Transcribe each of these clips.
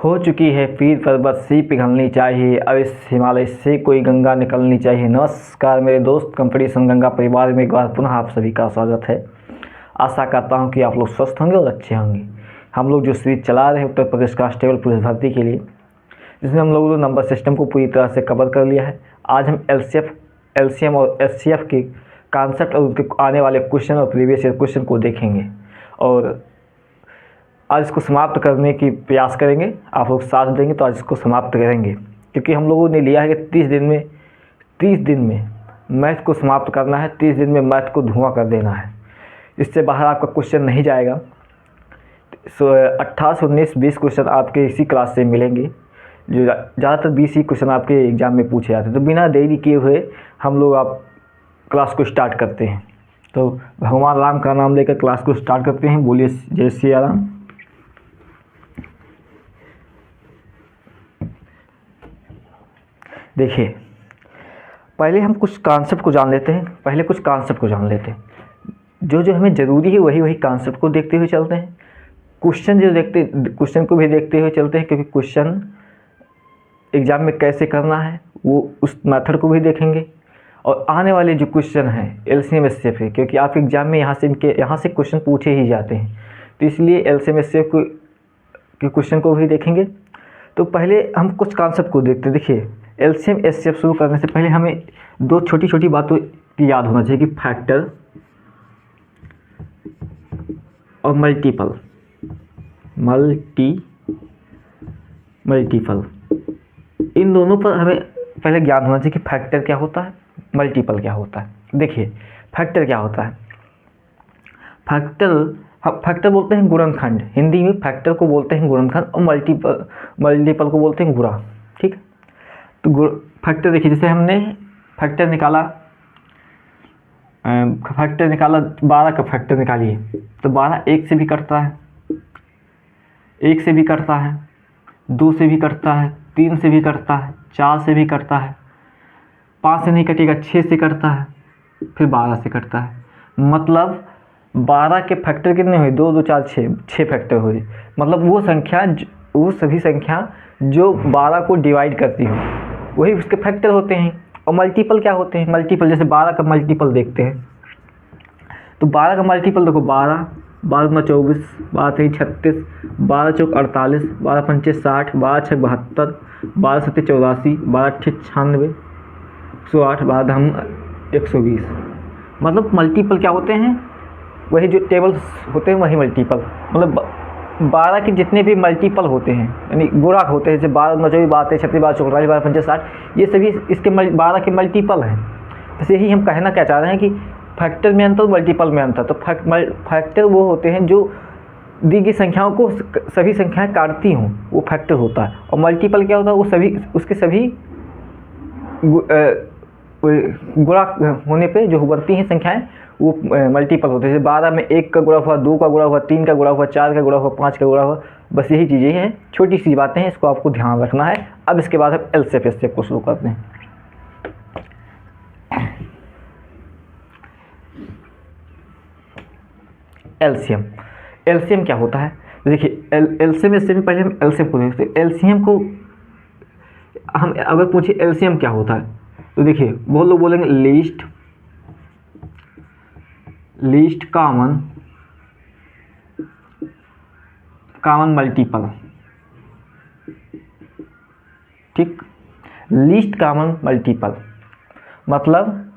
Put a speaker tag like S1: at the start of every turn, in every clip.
S1: हो चुकी है पीर पर्वत सी पिघलनी चाहिए, अब इस हिमालय से कोई गंगा निकलनी चाहिए। नमस्कार मेरे दोस्त, कंपटीशन गंगा परिवार में एक बार पुनः आप सभी का स्वागत है। आशा करता हूं कि आप लोग स्वस्थ होंगे और अच्छे होंगे। हम लोग जो सीरीज चला रहे हैं उत्तर प्रदेश कांस्टेबल पुलिस भर्ती के लिए, जिसमें हम लोगों ने नंबर सिस्टम को पूरी तरह से कवर कर लिया है। आज हम LCM और SCF के कॉन्सेप्ट और उनके आने वाले क्वेश्चन और प्रीवियस ईयर क्वेश्चन को देखेंगे और आज इसको समाप्त करने की प्रयास करेंगे। आप लोग साथ देंगे तो आज इसको समाप्त करेंगे, क्योंकि हम लोगों ने लिया है कि 30 दिन में मैथ को समाप्त करना है। 30 दिन में मैथ को धुआं कर देना है। इससे बाहर आपका क्वेश्चन नहीं जाएगा। 28, 19, 20 क्वेश्चन आपके इसी क्लास से मिलेंगे, जो ज़्यादातर 20 ही क्वेश्चन आपके एग्ज़ाम में पूछे जाते हैं। तो बिना देरी किए हुए हम लोग आप क्लास को स्टार्ट करते हैं। तो भगवान राम का नाम लेकर क्लास को स्टार्ट करते हैं। बोलिए जय सिया राम। देखिए, पहले हम कुछ कॉन्सेप्ट को जान लेते हैं। जो हमें ज़रूरी है वही कॉन्सेप्ट को देखते हुए चलते हैं। क्वेश्चन को भी देखते हुए चलते हैं, क्योंकि क्वेश्चन एग्ज़ाम में कैसे करना है वो उस मेथड को भी देखेंगे। और आने वाले जो क्वेश्चन हैं LCM SCF के, क्योंकि आप एग्ज़ाम में यहाँ से क्वेश्चन पूछे ही जाते हैं, तो इसलिए LCM SCF के क्वेश्चन को भी देखेंगे। तो पहले हम कुछ कॉन्सेप्ट को देखते हैं। देखिए, LCM SCF शुरू करने से पहले हमें दो छोटी छोटी बातों की याद होना चाहिए कि फैक्टर और मल्टीपल। इन दोनों पर हमें पहले ज्ञान होना चाहिए कि फैक्टर क्या होता है, मल्टीपल क्या होता है। देखिए, फैक्टर क्या होता है। फैक्टर बोलते हैं गुणनखंड। हिंदी में फैक्टर को बोलते हैं गुणनखंड और मल्टीपल को बोलते हैं गुणा। ठीक। तो फैक्टर देखिए, जैसे हमने फैक्टर निकाला 12 का फैक्टर निकालिए, तो 12 1 से भी कटता है, 1 से भी कटता है, 2 से भी कटता है, 3 से भी कटता है, 4 से भी कटता है, 5 से नहीं कटेगा, 6 से कटता है, फिर 12 से कटता है। मतलब 12 के फैक्टर कितने हुए? 2 2 4 6 फैक्टर हुए। मतलब वो सभी संख्या जो 12 को डिवाइड करती हो वही उसके फैक्टर होते हैं। और मल्टीपल क्या होते हैं? मल्टीपल जैसे 12 का मल्टीपल देखते हैं, तो 12 का मल्टीपल देखो, 12 12 24, 12 3 36, 12 4 48, 12 5 60, 12 6 72, 12 7 84, 12 8 96, 108, 12 10 120। मतलब मल्टीपल क्या होते हैं? वही जो टेबल्स होते हैं वही मल्टीपल। मतलब 12 के जितने भी मल्टीपल होते हैं, यानी गुणक होते हैं, जैसे 12 24, 12 23 36, 12 44, 12 5 60, ये सभी इसके 12 के मल्टीपल हैं। बस यही हम कहना क्या चाह रहे हैं कि फैक्टर में अंतर, मल्टीपल में अंतर। तो फैक्टर वो होते हैं जो दी गई संख्याओं को सभी संख्याएं काटती हों, वो फैक्टर होता है। और मल्टीपल क्या होता है? वो उसके सभी गुणा होने पे जो बनती हैं संख्याएं वो मल्टीपल होते हैं। जैसे 12 में 1 का गुणा हुआ, 2 का गुणा हुआ, 3 का गुणा हुआ, 4 का गुणा हुआ, 5 का गुणा हुआ। बस यही चीज़ें हैं, छोटी सी बातें हैं, इसको आपको ध्यान रखना है। अब इसके बाद हम LCM SCF को शुरू करते हैं। LCM क्या होता है? देखिए, LCM SCF में पहले हम LCM को देखते हैं। LCM को हम अगर पूछे LCM क्या होता है, तो देखिए बहुत लोग बोलेंगे लीस्ट कॉमन मल्टीपल। ठीक, लीस्ट कॉमन मल्टीपल मतलब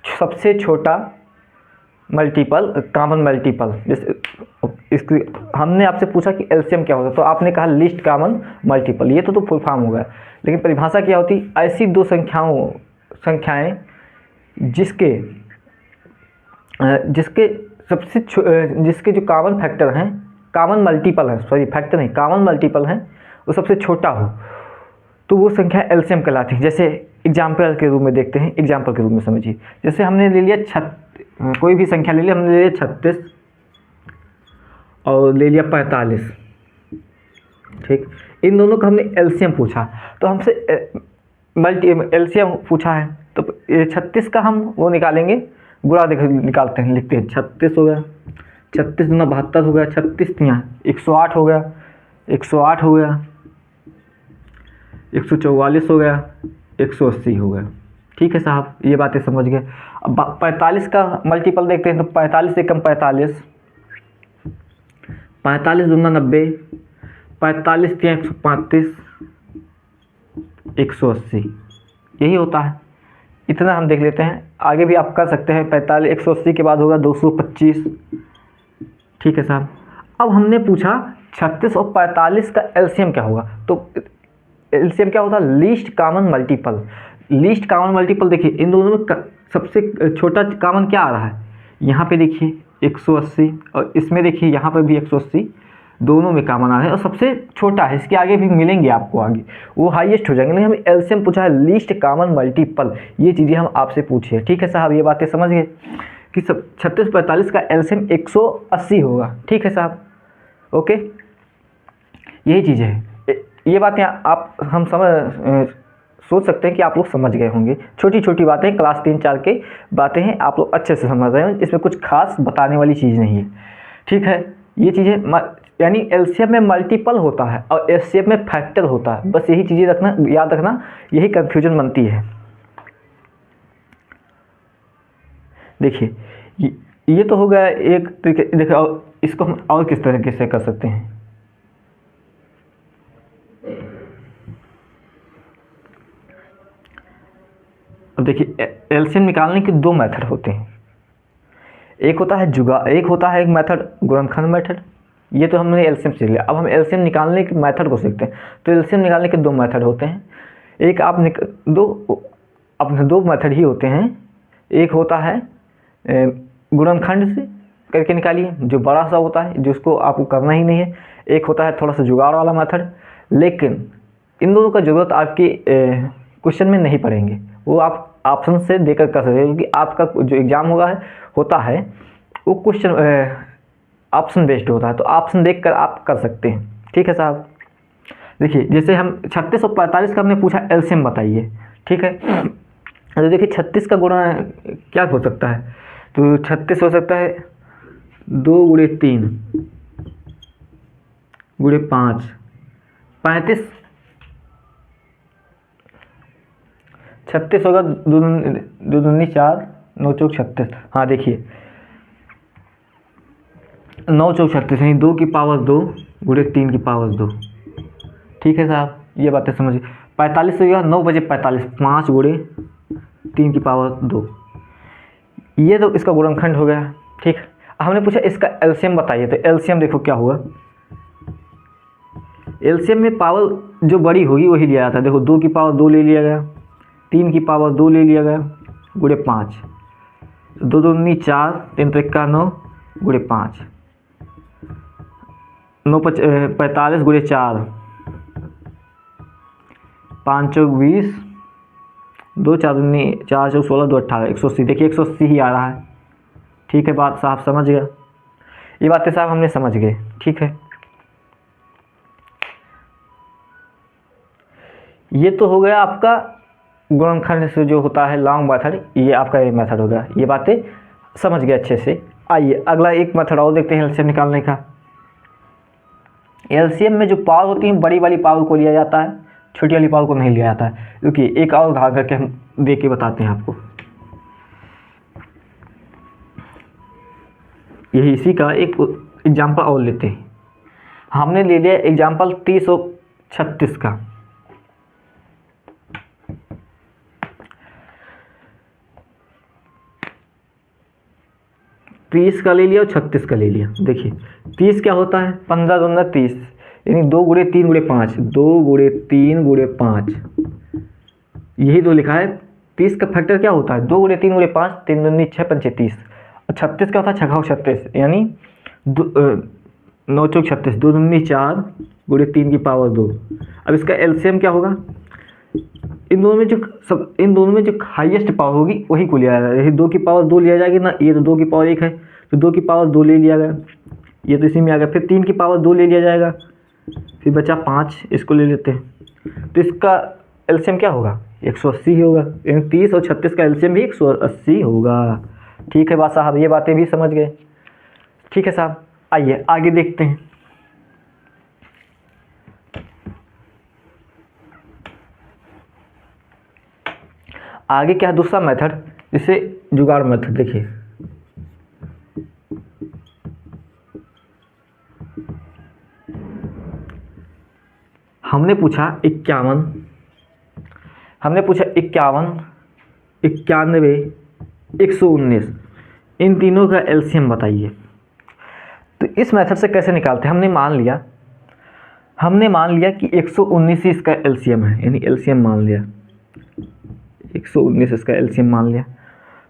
S1: सबसे छोटा मल्टीपल, कॉमन मल्टीपल। जैसे इसकी हमने आपसे पूछा कि LCM क्या होता है, तो आपने कहा लीस्ट कॉमन मल्टीपल। ये तो फुल फॉर्म हो गया, लेकिन परिभाषा क्या होती? ऐसी दो संख्याएं जिसके जो कॉमन फैक्टर हैं, कॉमन मल्टीपल है, सॉरी फैक्टर नहीं, कॉमन मल्टीपल हैं, वो सबसे छोटा हो, तो वो संख्या LCM कहलाती है। जैसे एग्जाम्पल के रूप में देखते हैं, एग्जाम्पल के रूप में समझिए। जैसे हमने ले लिया कोई भी संख्या ले लिया, हमने ले लिया 36 और ले लिया 45। ठीक, इन दोनों का हमने LCM पूछा, तो हमसे LCM पूछा है, तो 36 का हम वो निकालेंगे, गुणा निकालते हैं, लिखते हैं 36 हो गया, 36 दूना 72 हो गया, 36 यहाँ 108 हो गया, 108 हो गया, 144 हो गया, 180 हो गया। ठीक है साहब, ये बातें समझ गए। अब 45 का मल्टीपल देखते हैं, तो 45 से कम 45, 45 दूना 90, 45 3 135, 180, यही होता है। इतना हम देख लेते हैं, आगे भी आप कर सकते हैं। 45 180 के बाद होगा 225। ठीक है साहब, अब हमने पूछा 36 और 45 का एलसीएम क्या होगा। तो एलसीएम क्या होता है? Least common multiple. Least common multiple देखिए, इन दोनों में सबसे छोटा कॉमन क्या आ रहा है? यहाँ पे देखिए 180, और इसमें देखिए यहाँ पे भी 180, दोनों में कॉमन आ रहा है, और सबसे छोटा है, इसके आगे भी मिलेंगे आपको, आगे वो हाईएस्ट हो जाएंगे। लेकिन हमें एलसीएम पूछा है, लीस्ट कॉमन मल्टीपल, ये चीज़ें हम आपसे पूछे। ठीक है साहब, ये बातें समझ गए कि सब 36 45 का एलसीएम 180 होगा। ठीक है साहब, ओके, यही चीज़ है। ये बातें आप हम सोच सकते हैं कि आप लोग समझ गए होंगे। छोटी छोटी बातें, क्लास 3 4 के बातें हैं, आप लोग अच्छे से समझ रहे हैं, इसमें कुछ खास बताने वाली चीज़ नहीं है। ठीक है, ये चीज़ें यानी एलसीएम में मल्टीपल होता है और एचसीएफ में फैक्टर होता है, बस यही चीज़ें रखना, याद रखना, यही कन्फ्यूजन बनती है। देखिए ये तो हो गया एक तरीके। देखिए इसको हम और किस तरीके से कर सकते हैं। अब देखिए एलसीएम निकालने के दो मेथड होते हैं। एक होता है एक मेथड गुणनखंड मेथड, ये तो हमने एलसीएम सीख लिया। अब हम एलसीएम निकालने के मेथड को सीखते हैं। तो एलसीएम निकालने के दो मेथड होते हैं। एक अपने दो मेथड ही होते हैं। एक होता है गुणनखंड से करके निकालिए, जो बड़ा सा होता है, जिसको आपको करना ही नहीं है। एक होता है थोड़ा सा जुगाड़ वाला मेथड, लेकिन इन दोनों का ज़रूरत आपके क्वेश्चन में नहीं पड़ेंगे, वो आप ऑप्शन से देकर कर सकते हैं, क्योंकि आपका जो एग्ज़ाम होता है वो क्वेश्चन ऑप्शन बेस्ड होता है, तो ऑप्शन देखकर आप कर सकते हैं। ठीक है साहब, देखिए जैसे हम 36 और 45 का हमने पूछा एलसीएम बताइए। ठीक है, तो देखिए 36 का गुणा क्या हो सकता है? तो 36 हो सकता है 2 गुणे 3 गुणे 5, 35, 36 होगा, 2 दूनी 4, 9 चौक 36। हाँ देखिए 9 चौक 36, यानी 2 की पावर 2 गुणे 3 की पावर 2। ठीक है साहब, ये बातें समझिए। 45 हो गया 9 बजे 45, 5 गुणे 3 की पावर 2, ये तो इसका गुणनखंड हो गया। ठीक, हमने पूछा इसका एलसीएम बताइए, तो एलसीएम देखो क्या हुआ। एलसीएम में पावर जो बड़ी होगी वही लिया जाता है। देखो 2 की पावर 2 ले लिया गया, 3 की पावर 2 ले लिया गया, गुणे 5, 2 दूनी 4, 3 त्रिका 9 गुणे 5, 9 45 गुणे 4, 5 चौक 20, 2 4 दूनी 4 चौक 16, 2 18, 180। देखिए 180 ही आ रहा है। ठीक है, बात साहब समझ गया, ये बातें साहब हमने समझ गए। ठीक है, ये तो हो गया आपका गुणनखंड से जो होता है लॉन्ग मेथड, ये आपका ये मेथड हो गया, ये बातें समझ गए अच्छे से। आइए अगला एक मेथड और देखते हैं एलसीएम निकालने का। एलसीएम में जो पावर होती है, बड़ी वाली पावर को लिया जाता है, छोटी वाली पावर को नहीं लिया जाता है। क्योंकि एक और उदाहरण करके हम दे के बताते हैं आपको, यही इसी का एक एग्जाम्पल और लेते हैं। हमने ले लिया एग्जाम्पल 30 और 36 का। 30 का ले लिया और 36 का ले लिया। देखिए 30 क्या होता है, 15 दूना 30, यानी 2 गुणे 3 गुणे 5, 2 गुणे 3 गुणे 5, यही दो लिखा है। 30 का फैक्टर क्या होता है, 2 गुणे 3 गुणे 5, 3 दूनी 6 पंचे 30। और 36 का होता है 6 36, यानी 9 चौक 36, 2 दूनी 4 गुणे 3 की पावर 2। अब इसका एलसीएम क्या होगा, इन दोनों में जो हाईएस्ट पावर होगी वही को लिया जाएगा। जैसे 2 की पावर 2 लिया जाएगी ना, ये तो 2 की पावर 1 है, तो 2 की पावर 2 ले लिया गया, ये तो इसी में आ गया। फिर 3 की पावर 2 ले लिया जाएगा, फिर बचा 5, इसको ले लेते हैं। तो इसका एलसीएम क्या होगा, 180 ही होगा। यानी 30 और 36 का एलसीएम भी 180 होगा। ठीक है बात साहब, ये बातें भी समझ गए। ठीक है साहब, आइए आगे देखते हैं। आगे क्या है दूसरा मेथड, इसे जुगाड़ मेथड। देखिए हमने पूछा 51, हमने पूछा 51, 91, 119, इन तीनों का एलसीएम बताइए। तो इस मेथड से कैसे निकालते हैं, हमने मान लिया कि 119 ही इसका एलसीएम है, यानी एलसीएम मान लिया 119 इसका एलसीएम मान लिया।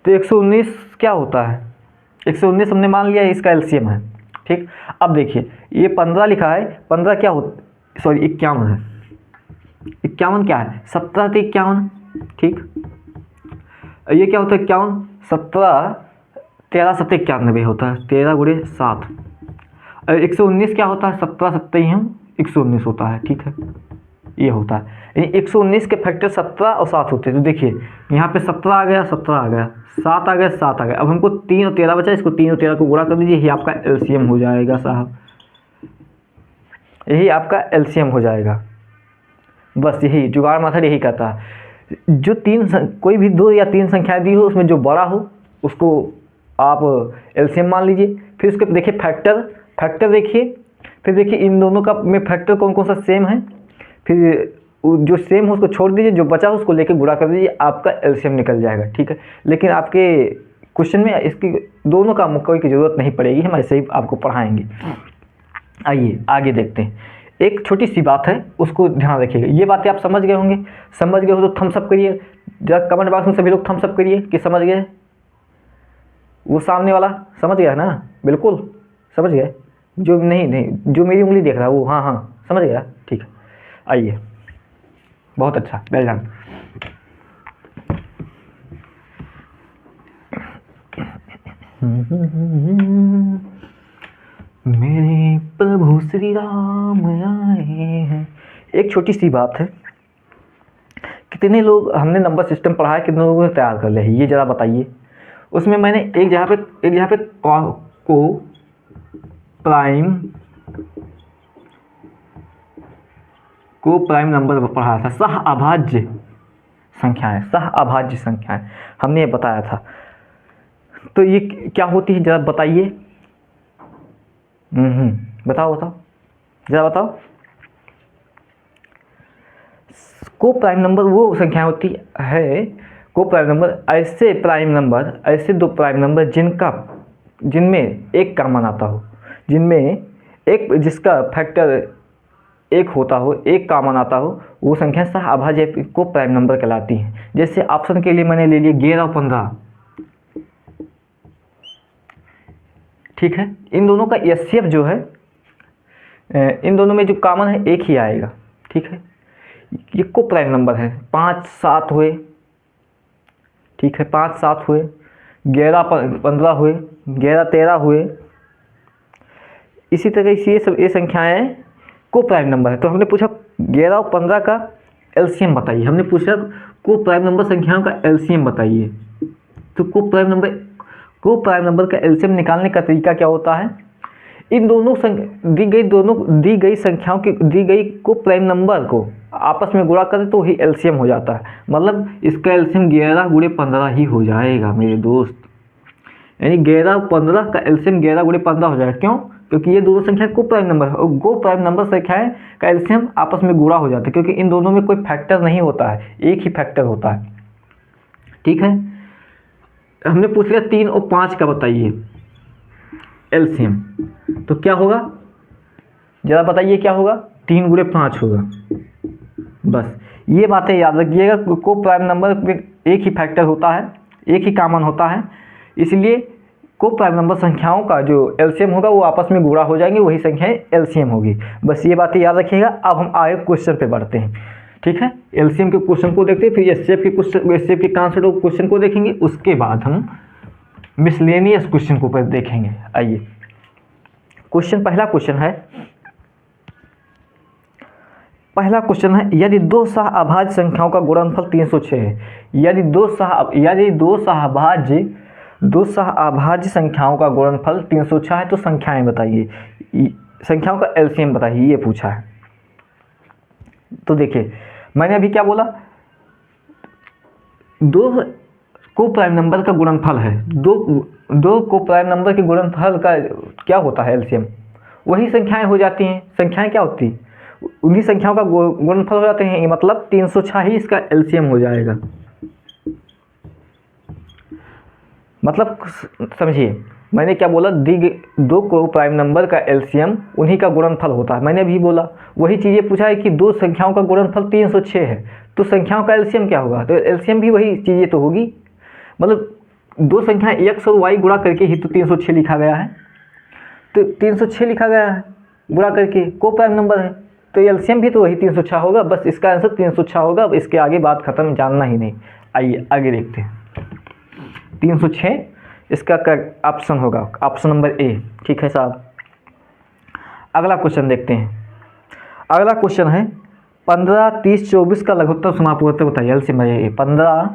S1: तो 119 क्या होता है, 119 हमने मान लिया इसका एलसीएम है। ठीक, अब देखिए ये 15 लिखा है, 15 क्या होता, सॉरी 51 है, 51 क्या है, 17 तो 51। ठीक, ये क्या होता है 51, 17, 13 7 91 होता है, 13 गुणे 7। 119 क्या होता है, 17 7 119 होता है। ठीक है, ये होता है, यानी 119 के फैक्टर 17 और 7 होते हैं। तो देखिए यहाँ पे 17 आ गया, 17 आ गया, 7 आ गया, 7 आ गया। अब हमको 3 और 13 बचा, इसको 3 और 13 को गुणा कर दीजिए, यही आपका एलसीएम हो जाएगा साहब, यही आपका एलसीएम हो जाएगा। बस यही जुगाड़ मेथड यही कहता है, जो कोई भी 2 या 3 संख्याएं दी हो, उसमें जो बड़ा हो उसको आप एलसीएम मान लीजिए। फिर उसके देखिए फैक्टर देखिए, फिर देखिए इन दोनों का में फैक्टर कौन कौन सा सेम है, फिर जो सेम हो उसको छोड़ दीजिए, जो बचा हो उसको लेके गुणा कर दीजिए, आपका एलसीएम निकल जाएगा। ठीक है, लेकिन आपके क्वेश्चन में इसकी दोनों का कोई की ज़रूरत नहीं पड़ेगी, हम ऐसे ही आपको पढ़ाएंगे। आइए आगे देखते हैं, एक छोटी सी बात है उसको ध्यान रखिएगा। ये बातें आप समझ गए होंगे, समझ गए हो तो थम्स अप करिए, जरा कमेंट बॉक्स में सभी लोग थम्स अप करिए कि समझ गए। वो सामने वाला समझ गया ना, बिल्कुल समझ गए, जो नहीं जो मेरी उंगली देख रहा है वो हाँ समझ गया। ठीक है, आइए, बहुत अच्छा, वेल डन। मेरे प्रभु श्री राम आए हैं। एक छोटी सी बात है, कितने लोग हमने नंबर सिस्टम पढ़ा है, कितने लोगों ने तैयार कर लिया है, ये जरा बताइए। उसमें मैंने एक जगह पे को प्राइम नंबर पढ़ा था, सह अभाज्य संख्याएं हमने ये बताया था। तो ये क्या होती है जरा बताइए। बताओ जरा बताओ। को प्राइम नंबर वो संख्या होती है, को प्राइम नंबर ऐसे दो प्राइम नंबर जिनमें एक कॉमन आता हो, जिसका फैक्टर एक होता हो, एक कॉमन आता हो, वो संख्या सह अभाज्य को प्राइम नंबर कहलाती है। जैसे ऑप्शन के लिए मैंने ले लिया 11 और 15। ठीक है, इन दोनों का एचसीएफ जो है, इन दोनों में जो कॉमन है एक ही आएगा। ठीक है, ये को प्राइम नंबर है। 5 7 हुए, ठीक है, 5 7 हुए, 11 15 हुए, 11 13 हुए, इसी तरह से ये संख्याएं को प्राइम नंबर है। तो हमने पूछा 11 और 15 का एलसीएम बताइए, हमने पूछा को प्राइम नंबर संख्याओं का एलसीएम बताइए। तो को प्राइम नंबर का एलसीएम निकालने का तरीका क्या होता है, इन दोनों दी गई संख्याओं की दी गई को प्राइम नंबर को आपस में गुणा करें तो ही एलसीएम हो जाता है। मतलब इसका एलसीएम 11 गुणे 15 ही हो जाएगा मेरे दोस्त, यानी 11 और 15 का एलसीएम 11 गुणे 15 हो जाएगा। क्यों? क्योंकि ये दोनों संख्या को प्राइम नंबर है, और को प्राइम नंबर संख्याएं का एलसीएम आपस में गुणा हो जाता है, क्योंकि इन दोनों में कोई फैक्टर नहीं होता है, एक ही फैक्टर होता है। ठीक है, हमने पूछ लिया 3 और 5 का बताइए एलसीएम, तो क्या होगा जरा बताइए, क्या होगा? 3 गुणे 5 होगा। बस ये बातें याद रखिएगा, को प्राइम नंबर में एक ही फैक्टर होता है, एक ही कॉमन होता है, इसलिए को प्राइम नंबर संख्याओं का जो एलसीएम होगा वो आपस में गुणा हो जाएंगे, वही संख्याएं एलसीएम होगी। बस ये बातें याद रखिएगा। अब हम आगे क्वेश्चन पे बढ़ते हैं। ठीक है, एलसीएम के क्वेश्चन को देखते हैं, फिर एचसीएफ के कॉन्सेप्ट क्वेश्चन को देखेंगे, उसके बाद हम मिसलेनियस क्वेश्चन को देखेंगे। आइए, पहला क्वेश्चन है, यदि दो सह अभाज्य संख्याओं का गुणनफल 306 है, यदि दो सह अभाज्य संख्याओं का गुणनफल 306 है तो संख्याएं बताइए, संख्याओं का एलसीएम बताइए, ये पूछा है। तो देखिए मैंने अभी क्या बोला, दो को प्राइम नंबर का गुणनफल है, दो को प्राइम नंबर के गुणनफल का क्या होता है एलसीएम, वही संख्याएं हो जाती हैं। संख्याएं क्या होती हैं, उन्हीं संख्याओं का गुणनफल हो जाते हैं। ये मतलब 306 ही इसका एलसीएम हो जाएगा। मतलब समझिए मैंने क्या बोला, दो को प्राइम नंबर का एलसीएम उन्हीं का गुणनफल होता है। मैंने अभी बोला वही चीज़ ये पूछा है कि दो संख्याओं का गुणनफल 306 है, तो संख्याओं का एलसीएम क्या होगा, तो एलसीएम भी वही चीज़ें तो होगी। मतलब दो संख्याएं एक्स और वाई गुणा करके ही तो 306 लिखा गया है, तो 306 लिखा गया है गुणा करके, को प्राइम नंबर है, तो एलसीएम भी तो वही 306 होगा। बस इसका आंसर 306 होगा। अब इसके आगे बात खत्म, जानना ही नहीं। आइए आगे देखते हैं। 306 इसका ऑप्शन होगा, ऑप्शन नंबर ए। ठीक है साहब, अगला क्वेश्चन देखते हैं। अगला क्वेश्चन है 15, 30, 24 का लघुत्तम समापवर्तक बताइए। एलसीएम है 15,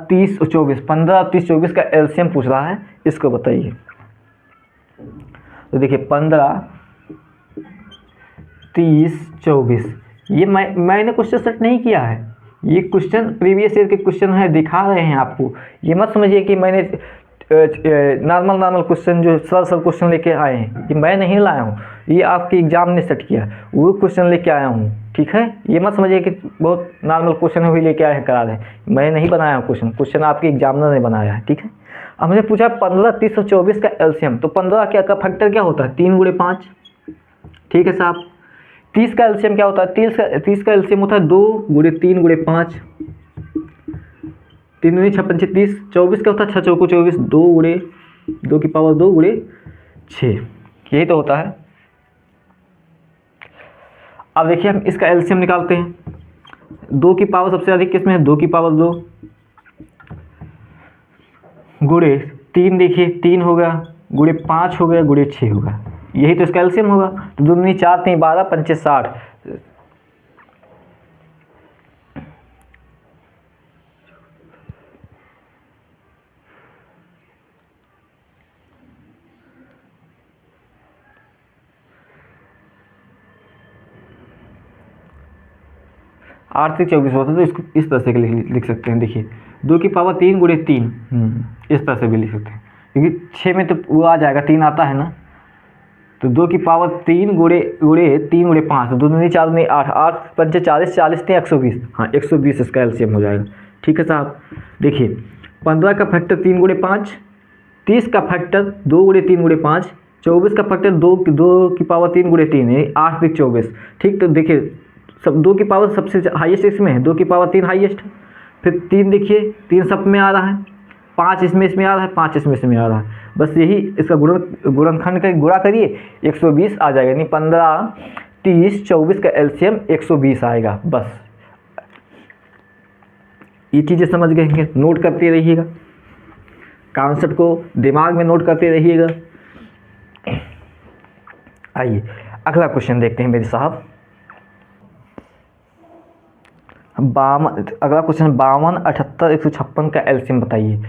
S1: 30, 24। 15, 30, 24 का एलसीएम पूछ रहा है, इसको बताइए। तो देखिए 15, 30, 24 ये मैंने क्वेश्चन सेट नहीं किया है, ये क्वेश्चन प्रीवियस ईयर के क्वेश्चन है, दिखा रहे हैं आपको। ये मत समझिए कि मैंने नॉर्मल क्वेश्चन जो सरल क्वेश्चन लेके आए हैं, ये मैं नहीं लाया हूँ, ये आपके एग्जाम ने सेट किया, वो क्वेश्चन लेके आया हूँ। ठीक है, ये मत समझिए कि बहुत नॉर्मल क्वेश्चन है वही लेके आए हैं करा रहे हैं। मैं नहीं बनाया हूँ क्वेश्चन आपके एग्जामिनर ने बनाया है। ठीक है, अब मुझे पूछा 15, 30 और 24 का एलसीएम, तो 15 क्या का फैक्टर क्या होता है, 3 गुणे 5। ठीक है साहब, 30 का एलसीएम क्या होता है, 30 का एलसीएम होता है 2 गुणे 3 गुणे 5, 3 दूनी 6 पंचे 30। 24 का होता है 6 चौको 24, 2 गुणे 2 की पावर 2 गुणे 6, यही तो होता है। अब देखिए हम इसका एलसीएम निकालते हैं। 2 की पावर सबसे अधिक किसमें है, 2 की पावर 2 गुणे 3, देखिए 3 होगा, गुणे 5 हो गया, गुणे 6 होगा, यही तो इसका एलसीएम होगा। तो 2 दूनी 4, 3 12, पंचे 60। आठ से 24 होता है, तो इसको इस तरह से लिख सकते हैं। देखिए 2 की पावर 3 गुणे 3, इस तरह से भी लिख सकते हैं, क्योंकि 6 में तो वो आ जाएगा, 3 आता है ना। तो 2 की पावर 3 गुणे 3 गुणे 5, 2 दूनी 4 दूनी 8, 8 पंचे 40, 40 थे 120, हाँ 120 इसका एलसीएम हो जाएगा। ठीक है साहब, देखिए 15 का फैक्टर 3 गुणे 5, 30 का फैक्टर 2 गुणे 3 गुणे 5, 24 का फैक्टर 2 की पावर 3 गुणे 3 है, 8 से 24। ठीक, तो देखिए सब 2 की पावर सबसे हाईएस्ट इसमें है, 2 की पावर 3 हाईएस्ट है, फिर 3 देखिए 3 सब में आ रहा है, 5 इसमें आ रहा है, 5 इसमें आ रहा है। बस यही इसका गुणनखंड का गुणा करिए, 120 आ जाएगा, यानी 15, 30, 24 का एलसीएम 120 आएगा। बस ये चीज़ें समझ गए, नोट करते रहिएगा, कॉन्सेप्ट को दिमाग में नोट करते रहिएगा। आइए अगला क्वेश्चन देखते हैं मेरे साहब। अगला क्वेश्चन 52, 78, 156 का एलसीएम बताइए।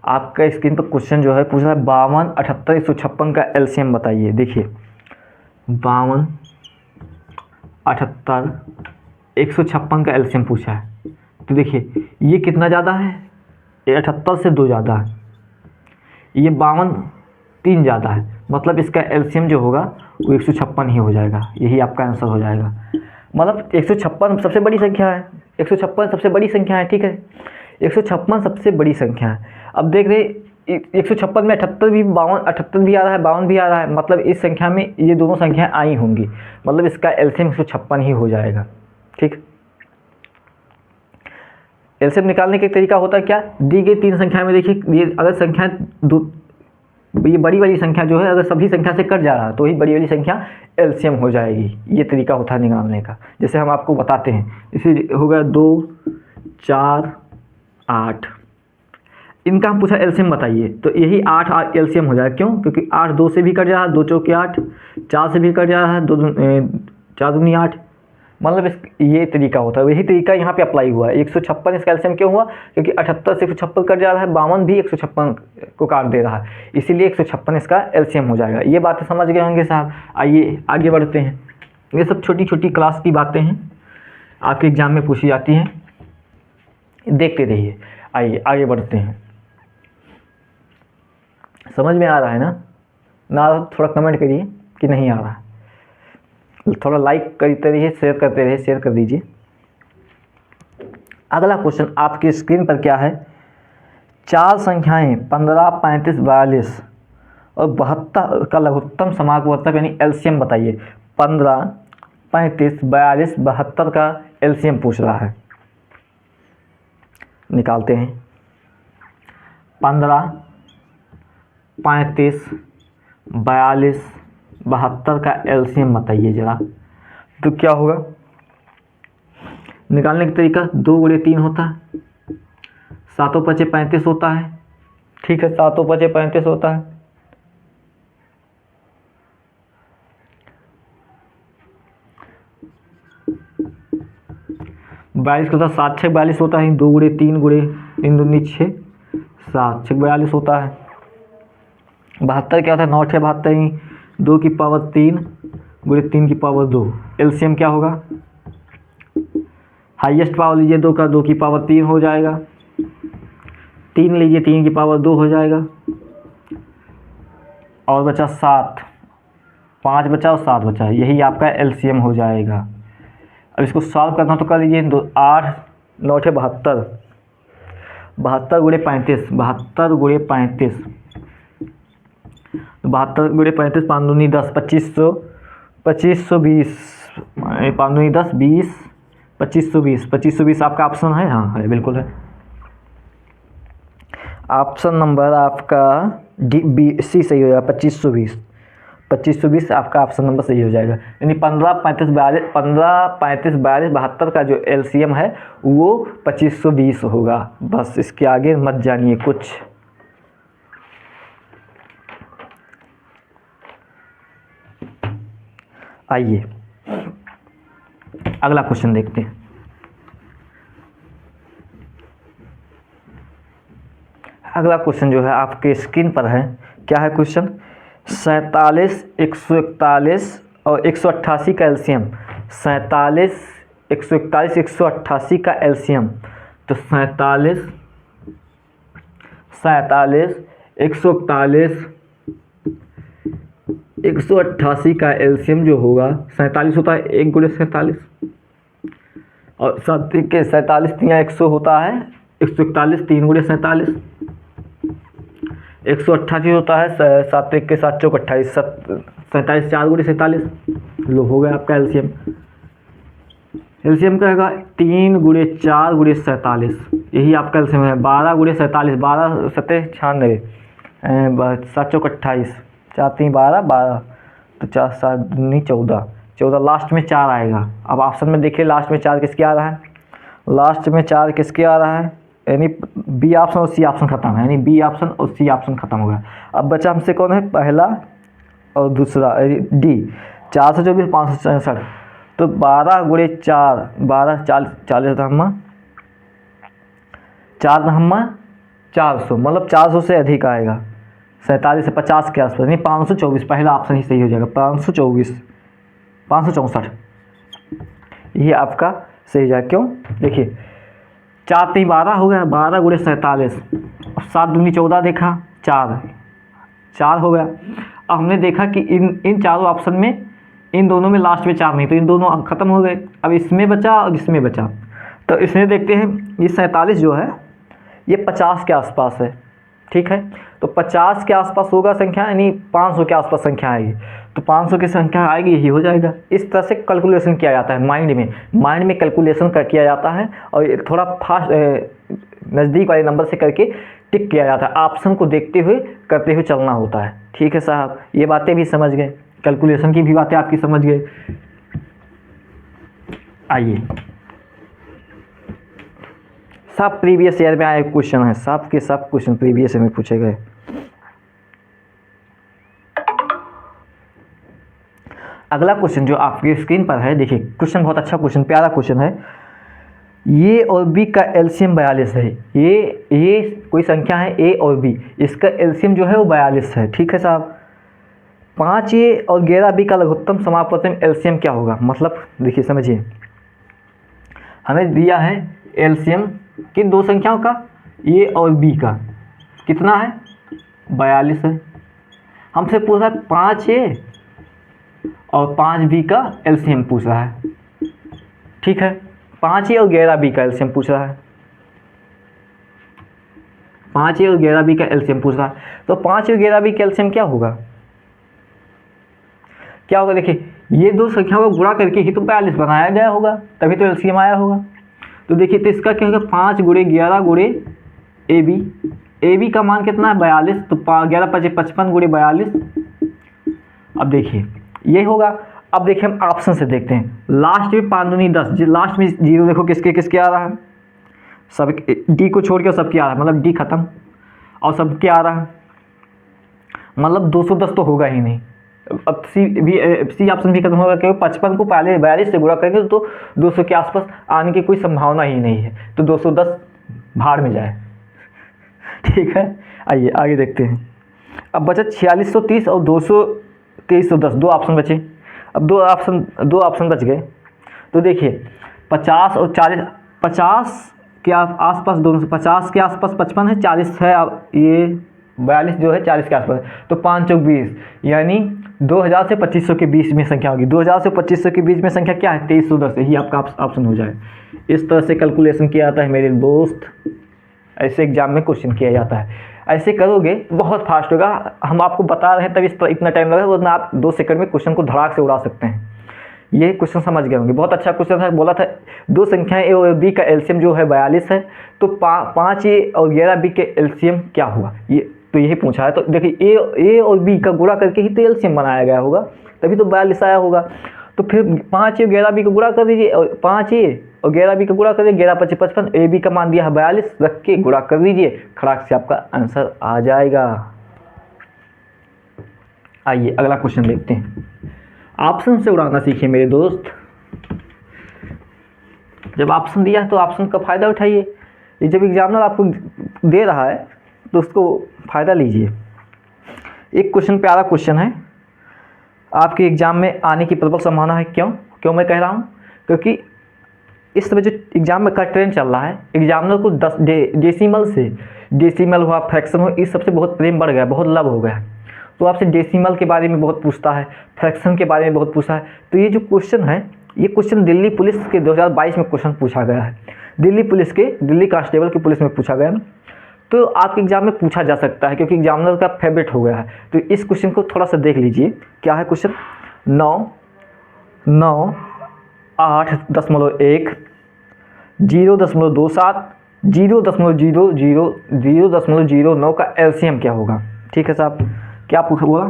S1: आपका स्क्रीन पर क्वेश्चन जो है पूछ रहा है 52, 78, 156 का एलसीएम बताइए। देखिए 52, 78, 156 का एलसीएम पूछा है, तो देखिए ये कितना ज़्यादा है, 78 से 2 ज़्यादा है, ये 52 3 ज़्यादा है, मतलब इसका एलसीएम जो होगा वो 156 ही हो जाएगा। यही आपका आंसर हो जाएगा। मतलब 156 सबसे बड़ी संख्या है, 156 सबसे बड़ी संख्या है। ठीक है, 156 सबसे बड़ी संख्या है। अब देख रहे 156 में 78 भी 78 भी आ रहा है, 52 भी आ रहा है, मतलब इस संख्या में ये दोनों संख्याएं आई होंगी, मतलब इसका एलसीएम 156 ही हो जाएगा। ठीक, एलसीएम निकालने का तरीका होता है क्या, दी गई 3 संख्या में देखिए, ये अगर संख्या ये बड़ी वाली संख्या जो है अगर सभी संख्या से कट जा रहा है तो ही बड़ी वाली संख्या एलसीएम हो जाएगी। ये तरीका होता है निकालने का, जैसे हम आपको बताते हैं। इसे होगा 2, 4, 8, इनका हम पूछा एलसीएम बताइए, तो यही 8 एलसीएम हो जाएगा। क्यों, क्योंकि 8 2 से भी कट जा रहा है, 2 चौके 8, 4 से भी कट जा रहा है, 4 दूनी 8, मतलब ये तरीका होता है। वही तरीका यहाँ पे अप्लाई हुआ है। 156 इसका एलसीएम क्यों हुआ, क्योंकि 78 से 156 कट जा रहा है, 52 भी 156 को काट दे रहा है, इसीलिए 156 इसका एलसीएम हो जाएगा। ये बातें समझ गए होंगे साहब। आइए आगे बढ़ते हैं। ये सब छोटी छोटी क्लास की बातें हैं, आपके एग्जाम में पूछी जाती हैं। देखते रहिए। आइए आगे बढ़ते हैं। समझ में आ रहा है ना थोड़ा कमेंट करिए कि नहीं आ रहा है, थोड़ा लाइक करते रहिए, शेयर करते रहिए, शेयर कर दीजिए। अगला क्वेश्चन आपकी स्क्रीन पर क्या है, 4 संख्याएं 15, 35, 42 और 72 का लघुत्तम समापवर्तक यानी एलसीएम बताइए। 15, 35, 42, 72 का एलसीएम पूछ रहा है। निकालते हैं। 15, 35, 42, 72 का एलसीएम बताइए जरा। तो क्या होगा निकालने का तरीका, 2 गुणे 3 होता है, 7 पचे 35 होता है। ठीक है, 7 पचे 35 होता है। बाईस का 7 6 42 होता है। 2 गुणे 3 गुणे 3 दूनी 6, 7 6 42 होता है। 72 क्या होता है, 9 6 72, 2 की पावर 3 गुणे 3 की पावर 2। एलसीएम क्या होगा, हाईएस्ट पावर लीजिए 2 का, 2 की पावर 3 हो जाएगा। 3 लीजिए, 3 की पावर 2 हो जाएगा। और बचा 7, 5 बचा और 7 बचा, यही आपका एलसीएम हो जाएगा। अब इसको सॉल्व करना तो कर लीजिए। 8 9 6 72, 72 गुणे 35, 72 गुणे 35, 72 गुणे 35, 5 दूनी 10, 2500, 2520, 5 दूनी 10 20, 2520, 2520 आपका ऑप्शन है। हाँ है, बिल्कुल है। ऑप्शन नंबर आपका डी बी सी सही हो जाएगा। 2520, 2520 आपका ऑप्शन नंबर सही हो जाएगा। यानी 15 35 42, 15 35 42 72 का जो एलसीएम है वो 2520 होगा। बस इसके आगे मत जानिए कुछ। आइए अगला क्वेश्चन देखते हैं। अगला क्वेश्चन जो है आपके स्क्रीन पर है, क्या है क्वेश्चन, 47, 141 और 188 का एलसीएम। 47, 141, 188 का एलसीएम। तो 47, 141, 188 का एलसीएम जो होगा 47 होता है, 1 गुणे 47 और 7 के 47 3 100 होता है, 141 3 गुणे 47, 188 होता है 7 1 के 7 चौक 28, 47 4 गुणे 47। लो हो गया आपका एलसीएम। एलसीएम कहेगा 3 गुणे 4 गुणे 47, यही आपका एलसीएम है। 12 गुणे 47, 12 7 96, 7 चौक 28, 4 3 12 12, तो 4 7 दूनी 14, 14 लास्ट में 4 आएगा। अब ऑप्शन में देखिए लास्ट में 4 किसके आ रहा है, लास्ट में 4 किसके आ रहा है, यानी बी ऑप्शन और सी ऑप्शन खत्म है, यानी बी ऑप्शन और सी ऑप्शन खत्म हो गया। अब बचा हमसे कौन है, पहला और दूसरा डी। 424 567, तो 12 गुणे 4 12 40 धम्मा 4 धम्मा 400, मतलब 400 से अधिक आएगा। 47 से 50 के आसपास, यानी 524, पहला ऑप्शन ही सही हो जाएगा। 524 564 ये आपका सही जाएगा। क्यों, देखिए 4 3 12 हो गया, 12 गुणे 47, 7 दूनी 14 देखा, 4 हो गया। अब हमने देखा कि इन चारों ऑप्शन में इन दोनों में लास्ट में 4 नहीं, तो इन दोनों खत्म हो गए। अब इसमें बचा और इसमें बचा, तो इसमें देखते हैं ये 47 जो है ये 50 के आसपास है। ठीक है, तो 50 के आसपास होगा संख्या, यानी 500 के आसपास संख्या आएगी, तो 500 की संख्या आएगी, यही हो जाएगा। इस तरह से कैलकुलेशन किया जाता है, माइंड में कैलकुलेशन किया जाता है और थोड़ा फास्ट नज़दीक वाले नंबर से करके टिक किया जाता है। ऑप्शन को देखते हुए करते हुए चलना होता है। ठीक है साहब, ये बातें भी समझ गए, कैलकुलेशन की भी बातें आपकी समझ गए। आइए सब प्रीवियस ईयर में आए क्वेश्चन है, सब के सब क्वेश्चन प्रीवियस ईयर में पूछे गए। अगला क्वेश्चन जो आपकी स्क्रीन पर है, देखिए क्वेश्चन बहुत अच्छा क्वेश्चन, प्यारा क्वेश्चन है। ए और बी का एलसीएम 42 है। ये कोई संख्या है ए और बी, इसका एलसीएम जो है वो 42 है। ठीक है साहब, 5A और 11B का लघुत्तम समापवर्तक एलसीएम क्या होगा, मतलब देखिए समझिए, हमें दिया है एलसीएम किन दो संख्याओं का, ए और बी का, कितना है 42 है। हमसे पूछ रहा है 5A और 5B का एलसीएम पूछ रहा है, ठीक है। 5A और 11B का एलसीएम पूछ रहा है, 5A और 11B का एलसीएम पूछ रहा है। तो 5A और 11B का एलसीएम क्या होगा, क्या होगा, देखिए ये दो संख्याओं को गुणा करके ही तो 42 बनाया गया होगा, तभी तो एलसीएम आया होगा। तो देखिए तो इसका क्या होगा, 5 × 11 × ए बी का मान कितना है 42, तो 11 × 5 = 55 × 42। अब देखिए ये होगा। अब देखिए हम ऑप्शन से देखते हैं, लास्ट में 5 दूनी 10, लास्ट में 0 देखो किसके किसके आ रहा है, सब डी को छोड़ के सबके आ रहा है, मतलब डी खत्म और सबके आ रहा है, मतलब 210 तो होगा ही नहीं। अब सी ऑप्शन भी खत्म होगा, क्योंकि 55 को पहले 42 से गुणा करेंगे तो 200 के आसपास आने की कोई संभावना ही नहीं है, तो 210 भाड़ में जाए, ठीक है। आइए आगे देखते हैं। अब बचा 4630 और 2310, दो ऑप्शन बचे। अब दो ऑप्शन बच गए, तो देखिए 50 और 40, 50 के आसपास दोनों से, 50 के आसपास 55 है, 40 है, ये 42 जो है 40 के आसपास, तो 5 चौक 20, यानी 2000 से 2500 के बीच में संख्या होगी। 2000 से 2500 के बीच में संख्या क्या है 2310, यही आपका ऑप्शन हो जाए। इस तरह से कैलकुलेशन किया जाता है मेरे दोस्त, ऐसे एग्जाम में क्वेश्चन किया जाता है। ऐसे करोगे बहुत फास्ट होगा, हम आपको बता रहे हैं तभी इतना टाइम लगा, वरना आप 2 सेकंड में क्वेश्चन को धड़ाक से उड़ा सकते हैं। ये क्वेश्चन समझ गए होंगे, बहुत अच्छा क्वेश्चन था। बोला था दो संख्याएं ए और बी का एलसीएम जो है 42 है, तो 5A और 11B के एलसीएम क्या हुआ, ये तो यही पूछा है। तो देखिए ए और बी का गुणा करके ही तो एलसीएम बनाया गया होगा, तभी तो 42 आया होगा। तो फिर 5A और 11B का गुणा कर दीजिए, और 5A और 11B का गुणा करिए, 11 × 5 = 55, ए बी का मान दिया है 42, रख के गुणा कर दीजिए, खड़ाक से आपका आंसर आ जाएगा। आइए अगला क्वेश्चन देखते हैं। ऑप्शन से उड़ाना सीखिए मेरे दोस्त, जब ऑप्शन दिया है तो ऑप्शन का फ़ायदा उठाइए। ये जब एग्जामिनर आपको दे रहा है तो उसको फ़ायदा लीजिए। एक क्वेश्चन प्यारा क्वेश्चन है, आपके एग्ज़ाम में आने की प्रबल संभावना है। क्यों मैं कह रहा हूँ, क्योंकि इस समय जो एग्ज़ाम में का ट्रेंड चल रहा है, एग्जामिनर को 10 डेसिमल से, डेसिमल हुआ, फ्रैक्शन हुआ, इस सबसे बहुत प्रेम बढ़ गया, बहुत लव हो गया है। तो आपसे डेसिमल के बारे में बहुत पूछता है, फ्रैक्शन के बारे में बहुत पूछा है। तो ये जो क्वेश्चन है, ये क्वेश्चन दिल्ली पुलिस के 2022 में क्वेश्चन पूछा गया है, दिल्ली कांस्टेबल की पुलिस में पूछा गया, तो आपके एग्जाम में पूछा जा सकता है, क्योंकि एग्जामिनर का फेवरेट हो गया है। तो इस क्वेश्चन को थोड़ा सा देख लीजिए, क्या है क्वेश्चन। 9, 8, 0.1, 0.27, 0.00, का एलसीएम क्या होगा। ठीक है साहब, क्या पूछा बोला,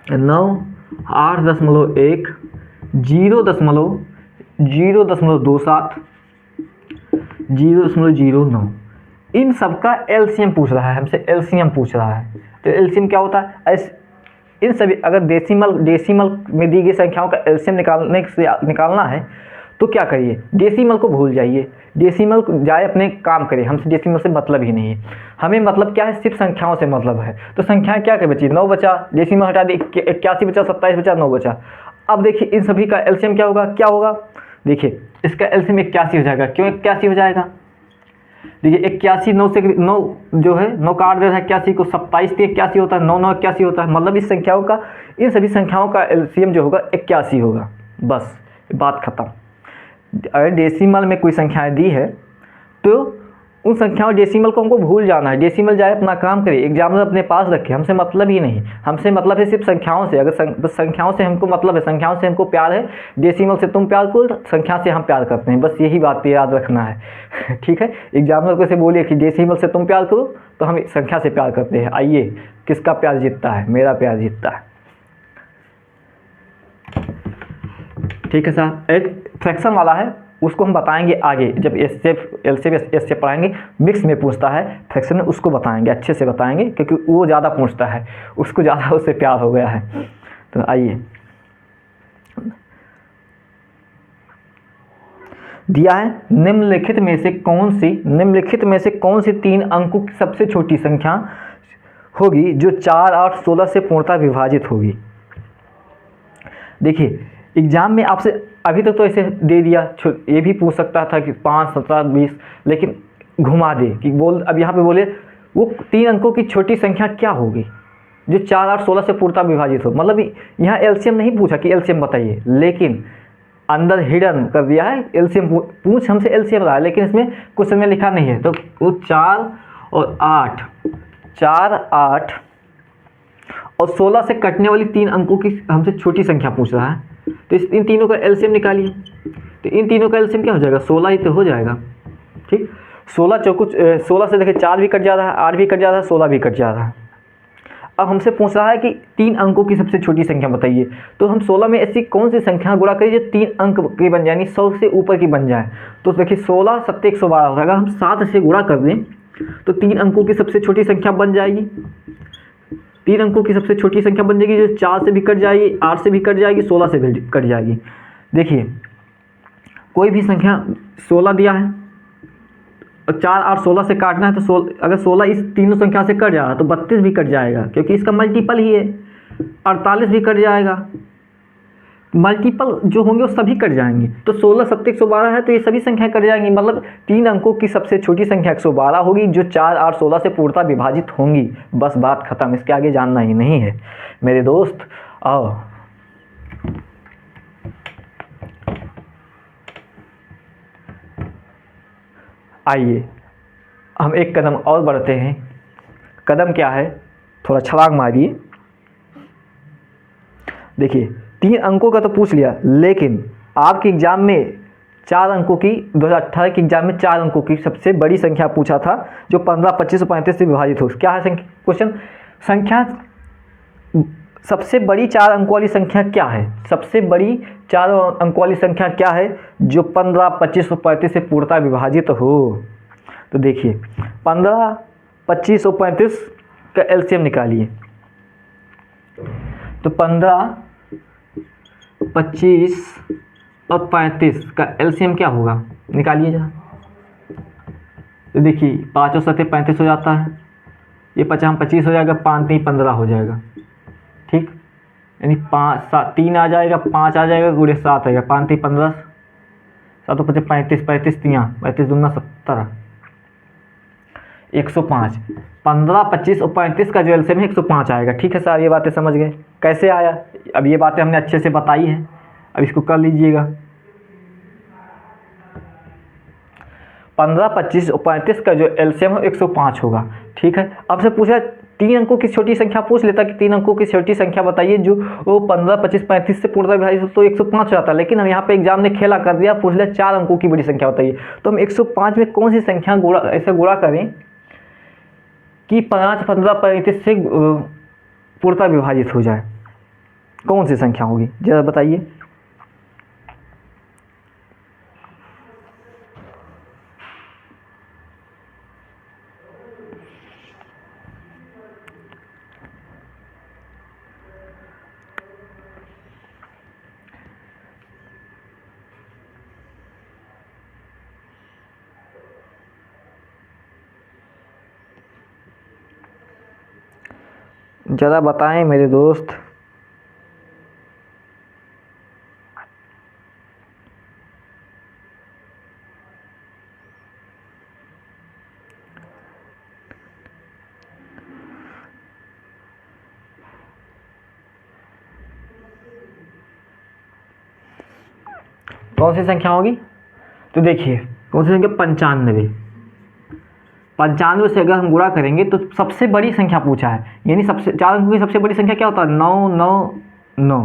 S1: 9, 8, 0.1, 0.27, 0.09, इन सब का एलसीएम पूछ रहा है हमसे, एलसीएम पूछ रहा है। तो एलसीएम क्या होता है, इन सभी, अगर डेसिमल में दी गई संख्याओं का एलसीएम निकालना है तो क्या करिए, डेसिमल को भूल जाइए, डेसिमल जाए अपने काम करे, हमसे डेसिमल से मतलब ही नहीं है। हमें मतलब क्या है, सिर्फ संख्याओं से मतलब है। तो संख्याएं क्या क्या बची, 9 बचा, डेसिमल हटा दी, 81 बचा, 27 बचा, 9 बचा। अब देखिए इन सभी का एलसीएम क्या होगा, देखिए इसका एलसीएम 81 हो जाएगा। क्यों 81 हो जाएगा, देखिए 81, 9 से 9 जो है 9 काट देता है 81 को, 27 से 81 होता है, 9 9 81 होता है, मतलब इस संख्याओं का, इन सभी संख्याओं का एलसीएम जो होगा 81 होगा। बस बात खत्म। अगर डेसिमल में कोई संख्याएं दी है तो उन संख्याओं डेसिमल को हमको भूल जाना है, डेसिमल जाए अपना काम करे, एग्जामिनर अपने पास रखे, हमसे मतलब ही नहीं, हमसे मतलब है सिर्फ संख्याओं से। अगर संख्याओं से हमको मतलब है, संख्याओं से हमको प्यार है, डेसिमल से तुम प्यार करो, संख्या से हम प्यार करते हैं, बस यही बात पे याद रखना है। ठीक है, एग्जामिनर को से बोलिए कि डेसिमल से तुम प्यार करो, तो हम संख्या से प्यार करते हैं। आइए किसका प्यार जीतता है, मेरा प्यार जीतता है। ठीक है साहब, एक फ्रैक्शन वाला है, उसको हम बताएंगे आगे, जब एलसीएम पढ़ाएंगे, मिक्स में पूछता है फ्रैक्शन में, उसको बताएंगे, अच्छे से बताएंगे, क्योंकि वो ज़्यादा पूछता है, उसको ज़्यादा उससे प्यार हो गया है। तो आइए, दिया है निम्नलिखित में से कौन सी 3 अंकों की सबसे छोटी संख्या होगी जो 4, 8, 16 से पूर्णतः विभाजित होगी। देखिए एग्ज़ाम में आपसे अभी तक तो ऐसे दे दिया, ये भी पूछ सकता था कि 5, 17, 20, लेकिन घुमा दे कि बोल, अब यहाँ पे बोले वो 3 अंकों की छोटी संख्या क्या होगी जो 4, 8, 16 से पूर्णतः विभाजित हो। मतलब यहाँ एलसीएम नहीं पूछा कि एलसीएम बताइए, लेकिन अंदर हिडन कर दिया है एलसीएम, पूछ हमसे एलसीएम रहा है, लेकिन इसमें क्वेश्चन में लिखा नहीं है। तो वो 4 और 8, 4, 8 और 16 से कटने वाली 3 अंकों की हमसे छोटी संख्या पूछ रहा है। तो इन तीनों का एलसीएम निकालिए। तो इन तीनों का एलसीएम क्या हो जाएगा, 16 ही तो हो जाएगा। ठीक, 16 चौको 16 से देखिए 4 भी कट जा रहा है, 8 भी कट जा रहा है, 16 भी कट जा रहा है। अब हमसे पूछ रहा है कि 3 अंकों की सबसे छोटी संख्या बताइए। तो हम 16 में ऐसी कौन सी संख्या गुणा करें जो 3 अंक की बन जाए, यानी 100 से ऊपर की बन जाए। तो देखिए 16 7 112 हो जाएगा। हम 7 से गुणा कर दें तो 3 अंकों की सबसे छोटी संख्या बन जाएगी। 3 अंकों की सबसे छोटी संख्या बन जाएगी जो 4 से भी कट जाएगी, 8 से भी कट जाएगी, 16 से भी कट जाएगी। देखिए कोई भी संख्या 16 दिया है और 4, 8, 16 से काटना है, तो अगर 16 इस तीनों संख्या से कट जा रहा है तो 32 भी कट जाएगा, क्योंकि इसका मल्टीपल ही है। 48 भी कट जाएगा, मल्टीपल जो होंगे वो सभी कट जाएंगे। तो 16 7 112 है, तो ये सभी संख्या कट जाएंगी। मतलब 3 अंकों की सबसे छोटी संख्या 112 होगी जो 4, 8, 16 से पूर्णतः विभाजित होंगी। बस बात खत्म, इसके आगे जानना ही नहीं है मेरे दोस्त। आओ आइए हम एक कदम और बढ़ते हैं। कदम क्या है, थोड़ा छलांग मारिए। देखिए 3 अंकों का तो पूछ लिया, लेकिन आपके एग्जाम में 4 अंकों की 2018 के एग्जाम में 4 अंकों की सबसे बड़ी संख्या पूछा था जो 15, 25 और 35 से विभाजित हो। क्या है क्वेश्चन, संख्या सबसे बड़ी 4 अंकों वाली संख्या क्या है, सबसे बड़ी 4 अंकों वाली संख्या क्या है जो 15, 25 और 35 से पूर्णतः विभाजित हो। तो देखिए 15, 25 और 35 का एलसीएम निकालिए। तो 15, 25 और 35 का एलसीएम क्या होगा, निकालिए जरा। तो देखिए 5 और 7 35 हो जाता है, ये 50 25 हो जाएगा, 5 3 15 हो जाएगा। ठीक, यानी 5 7 3 आ जाएगा, 5 आ जाएगा, गुणे 7 आएगा, 5 3 15, 7 और 25 35, 35 3 35 दूना 70, 105। 15, 25 और 35 का जो एलसीएम है 105 आएगा। ठीक है सर, ये बातें समझ गए, कैसे आया। अब ये बातें हमने अच्छे से बताई हैं, अब इसको कर लीजिएगा। 15, 25 और 35 का जो एलसीएम है 105 होगा। ठीक है, अब से पूछा 3 अंकों की छोटी संख्या पूछ लेता कि 3 अंकों की छोटी संख्या बताइए जो वो 15, 25, 35 से पूर्णतः विभाजित, तो 105 हो जाता। लेकिन हम यहाँ पे एग्जाम ने खेला कर दिया, पूछ लिया 4 अंकों की बड़ी संख्या बताइए। तो हम 105 में कौन सी संख्या ऐसे गुणा करें कि 5, 15, 35 से पूर्णतः विभाजित हो जाए, कौन सी संख्या होगी जरा बताइए। ज़रा बताएं मेरे दोस्त। कौन सी संख्या होगी, तो देखिए कौन सी संख्या, 95। 95 से अगर हम गुणा करेंगे तो सबसे बड़ी संख्या पूछा है, यानी सबसे 4 अंकों की सबसे बड़ी संख्या क्या होता है, 9 9 9,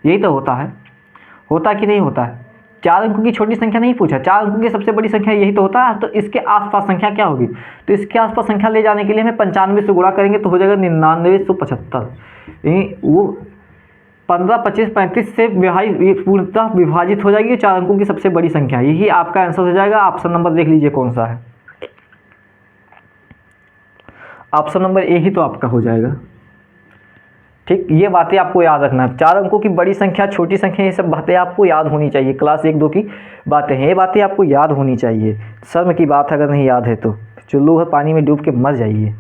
S1: यही तो होता कि नहीं होता है। 4 अंकों की छोटी संख्या नहीं पूछा, 4 अंकों की सबसे बड़ी संख्या यही तो होता है। तो इसके आसपास संख्या क्या होगी, तो इसके आसपास संख्या ले जाने के लिए हमें 95 से गुणा करेंगे तो हो जाएगा 9975। यानी वो 15, 25, 35 से पूर्णतः विभाजित हो जाएगी 4 अंकों की सबसे बड़ी संख्या। यही आपका आंसर हो जाएगा। ऑप्शन नंबर देख लीजिए कौन सा है, ऑप्शन नंबर ए ही तो आपका हो जाएगा। ठीक, ये बातें आपको याद रखना है। 4 अंकों की बड़ी संख्या, छोटी संख्या, ये सब बातें आपको याद होनी चाहिए। क्लास 1 2 की बातें हैं, ये बातें आपको याद होनी चाहिए। शर्म की बात अगर नहीं याद है तो चुल्लू है, पानी में डूब के मर जाइए।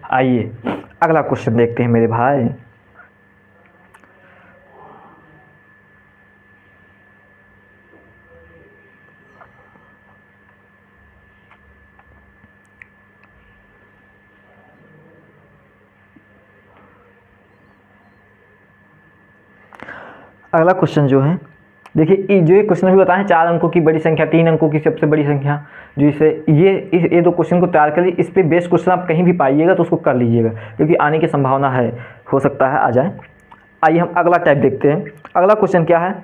S1: आइए अगला क्वेश्चन देखते हैं मेरे भाई। अगला क्वेश्चन जो है, देखिए जो ये क्वेश्चन भी बताएं 4 अंकों की बड़ी संख्या, 3 अंकों की सबसे बड़ी संख्या, जो इसे ये 2 क्वेश्चन को तैयार कर लीजिए। इस पे बेस्ट क्वेश्चन आप कहीं भी पाइएगा तो उसको कर लीजिएगा, क्योंकि आने की संभावना है, हो सकता है आ जाए। आइए हम अगला टाइप देखते हैं। अगला क्वेश्चन क्या है,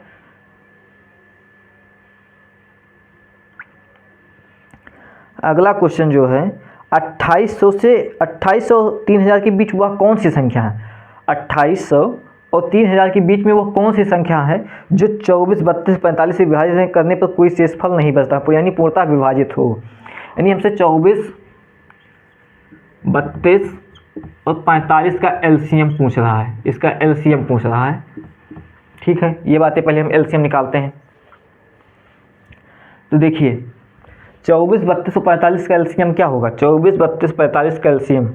S1: अगला क्वेश्चन जो है 2800 से 3000 के बीच वह कौन सी संख्या है। 2800 और 3000 के बीच में वो कौन सी संख्या है जो 24, 32, 45 से विभाजित करने पर कोई शेषफल नहीं बचता, यानी पूर्णतः विभाजित हो। यानी हमसे 24, 32 और 45 का एलसीएम पूछ रहा है, इसका एलसीएम पूछ रहा है। ठीक है, ये बातें पहले हम एलसीएम निकालते हैं। तो देखिए 24, 32 और 45 का एलसीएम क्या होगा। 24, 32, 45 का एलसीएम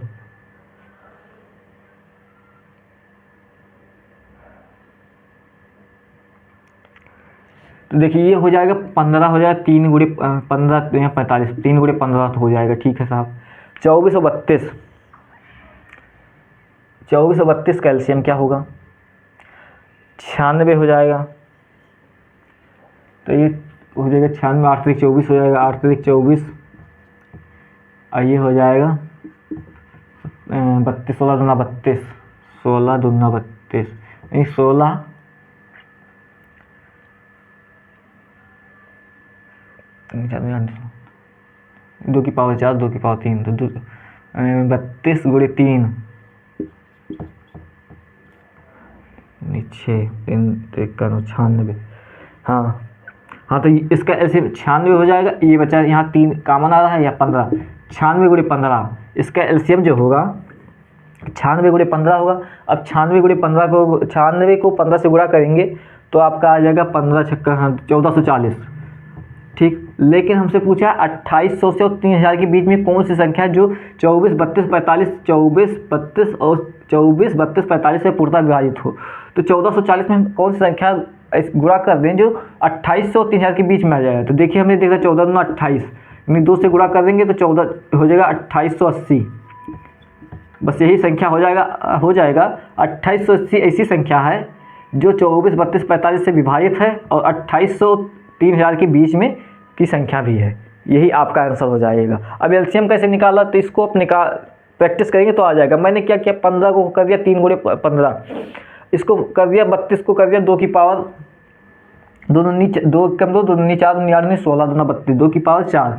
S1: तो देखिए ये हो जाएगा 15 हो जाएगा, 3 गुणे 15 या 45, 3 गुणे 15 तो हो जाएगा। ठीक है साहब, 24 और 32, 24 और 32 का एलसीएम क्या होगा, 96 हो जाएगा। तो ये हो जाएगा 96, 8 3 24 हो जाएगा, 8 3 24 और ये हो जाएगा 32, 16 दूना 32, 16 दूना 32, यानी 16 2 की पावर 4, 2 की पावर 3, तो 32 गुणे 3 6 3 96। हाँ तो इसका ऐसे 96 हो जाएगा। ये बचा यहाँ 3 कॉमन आ रहा है या 15, 96 गुणे 15, इसका एलसीएम जो होगा 96 गुणे 15 होगा। अब 96 गुणे 15 को 96 को 15 से गुणा करेंगे तो आपका आ जाएगा 15 छक्का 1440। ठीक, लेकिन हमसे पूछा 2800 से और 3000 के बीच में कौन सी संख्या है जो 24, 32, 45, 24, 32 और 24, 32, 45 से पूर्णतः विभाजित हो। तो 1440 में हम कौन सी संख्या गुणा कर दें जो 2800 और 3000 के बीच में आ जाएगा। तो देखिए हमने देखा 14 दूना 28, यानी 2 से गुणा कर देंगे तो 14 हो जाएगा 2880। बस यही संख्या हो जाएगा 2880 ऐसी संख्या है जो 24, 32, 45 से विभाजित है और 2800 3000 के बीच में की संख्या भी है। यही आपका आंसर हो जाएगा। अब एलसीएम कैसे निकाला, तो इसको आप प्रैक्टिस करेंगे तो आ जाएगा। मैंने क्या किया, 15 को कर दिया 3 गुणे 15, इसको कर दिया 32 को कर दिया 2 की पावर 2 नीचे 2 कम 2 2 नीचे 4 9 16 दूना 32, 2 की पावर 4,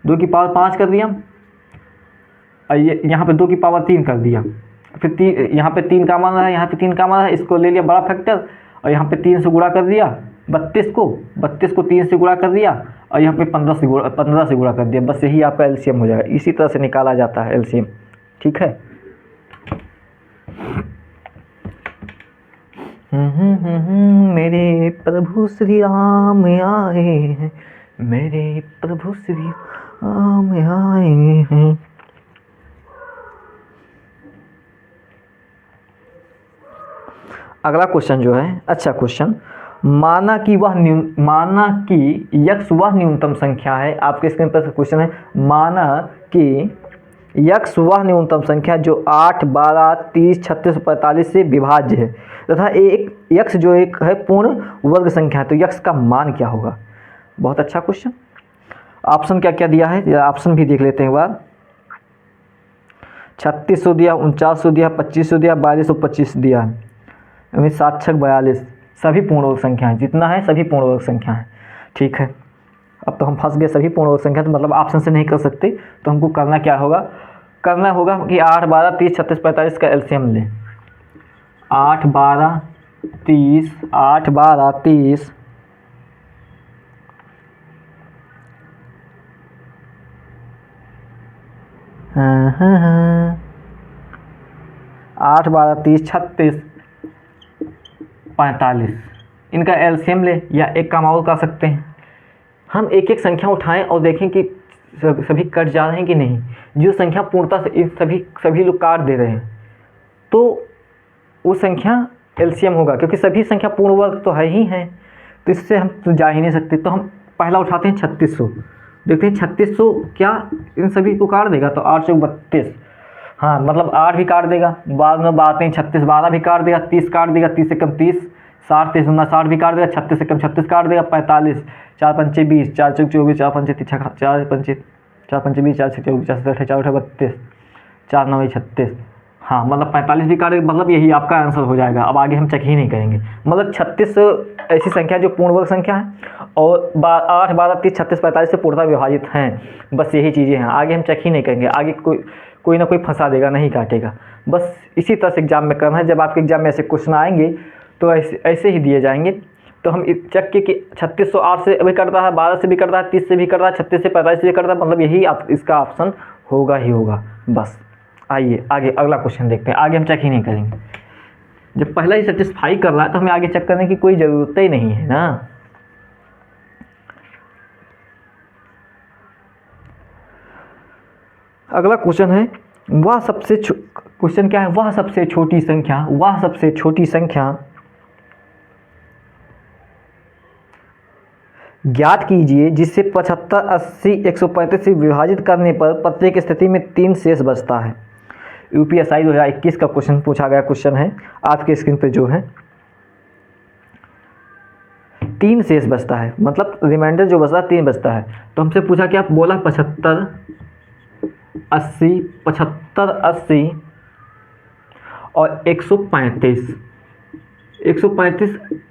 S1: 2 की पावर 5 कर दिया और ये यहाँ पे 2 की पावर 3 कर दिया। फिर यहाँ पे 3 का मान रहा है, यहाँ पे 3 का मान रहा है, इसको ले लिया बड़ा फैक्टर और यहाँ पे 3 से गुणा कर दिया 32 को 3 से गुणा कर दिया और यहाँ पे 15 से गुणा कर दिया। बस यही आपका एलसीएम हो जाएगा। इसी तरह से निकाला जाता है एलसीएम। ठीक है, मेरे प्रभु श्री राम आए हैं, मेरे प्रभु श्री राम आए हैं। अगला क्वेश्चन जो है, अच्छा क्वेश्चन, माना कि यक्स वह न्यूनतम संख्या है। आपके स्क्रीन पर क्वेश्चन है, माना कि यक्स वह न्यूनतम संख्या जो 8, 12, 30, 36, 45 से विभाज्य है तथा एक यक्स जो एक है पूर्ण वर्ग संख्या है, तो यक्स का मान क्या होगा। बहुत अच्छा क्वेश्चन। ऑप्शन क्या क्या दिया है, ऑप्शन भी देख लेते हैं एक बार। 3600 दिया, 4900 दिया, 2500 दिया, 4225 दिया, 7 6 42, सभी पूर्ण वर्ग संख्या है। जितना है सभी पूर्ण वर्ग संख्या है। ठीक है, अब तो हम फंस गए, सभी पूर्ण वर्ग संख्या, तो मतलब ऑप्शन से नहीं कर सकते। तो हमको करना क्या होगा, कि 8, 12, 30, 36, 45 का एलसीएम लें। 8, 12, 30, 8, 12, 30, 8, 12, 30, 36, 45, इनका एलसीएम ले, या एक काम और कर सकते हैं, हम एक एक संख्या उठाएं और देखें कि सभी कट जा रहे हैं कि नहीं। जो संख्या पूर्णतः से सभी लोग काट दे रहे हैं तो वो संख्या एलसीएम होगा, क्योंकि सभी संख्या पूर्ण वर्ग तो है ही हैं, तो इससे हम तो जा ही नहीं सकते। तो हम पहला उठाते हैं 3600, देखते हैं 3600 क्या इन सभी को काट देगा। तो 8 चौक 32, हाँ मतलब 8 भी काट देगा। बाद में बातें 36 12 भी काट देगा, 30 काट देगा, 30 से कम 30, 60 30 गुना 60 भी काट देगा, 36 से कम 36 काट देगा, 45 4 पंचे 20, 4 चौक 24, 4 पंचे 30, 4 पंचे 20, 4 छः 24, 4 7 4 32, 4 9 36, हाँ मतलब 45 भी काटेगा, मतलब यही आपका आंसर हो जाएगा। अब आगे हम चेक ही नहीं करेंगे। मतलब 36 ऐसी संख्या जो पूर्ण वर्ग संख्या है और 8 12 30 36 45 से पूर्णतः विभाजित हैं। बस यही चीज़ें हैं, आगे हम चेक ही नहीं करेंगे। आगे कोई ना कोई फंसा देगा, नहीं काटेगा। बस इसी तरह से एग्जाम में करना है। जब आपके एग्जाम में ऐसे क्वेश्चन आएंगे तो ऐसे ही दिए जाएंगे। तो हम चेक के कि 3608 से भी करता है, 12 से भी करता है, 30 से भी करता है, 36 से 45 से भी करता है, मतलब यही इसका ऑप्शन होगा ही होगा। बस आइए आगे अगला क्वेश्चन देखते हैं। आगे हम चेक ही नहीं करेंगे। जब पहला ही सेटिस्फाई कर रहा है तो हमें आगे चेक करने की कोई ज़रूरत ही नहीं है ना। अगला क्वेश्चन है क्वेश्चन क्या है, वह सबसे छोटी संख्या ज्ञात कीजिए जिसे 75 80 135 से विभाजित करने पर प्रत्येक स्थिति में 3 शेष बचता है। यूपीएसआई 2021 का क्वेश्चन पूछा गया क्वेश्चन है। आपके स्क्रीन पे जो है 3 शेष बचता है, मतलब रिमाइंडर जो बचता है 3 बचता है। तो हमसे पूछा कि आप बोला 75 80 और 135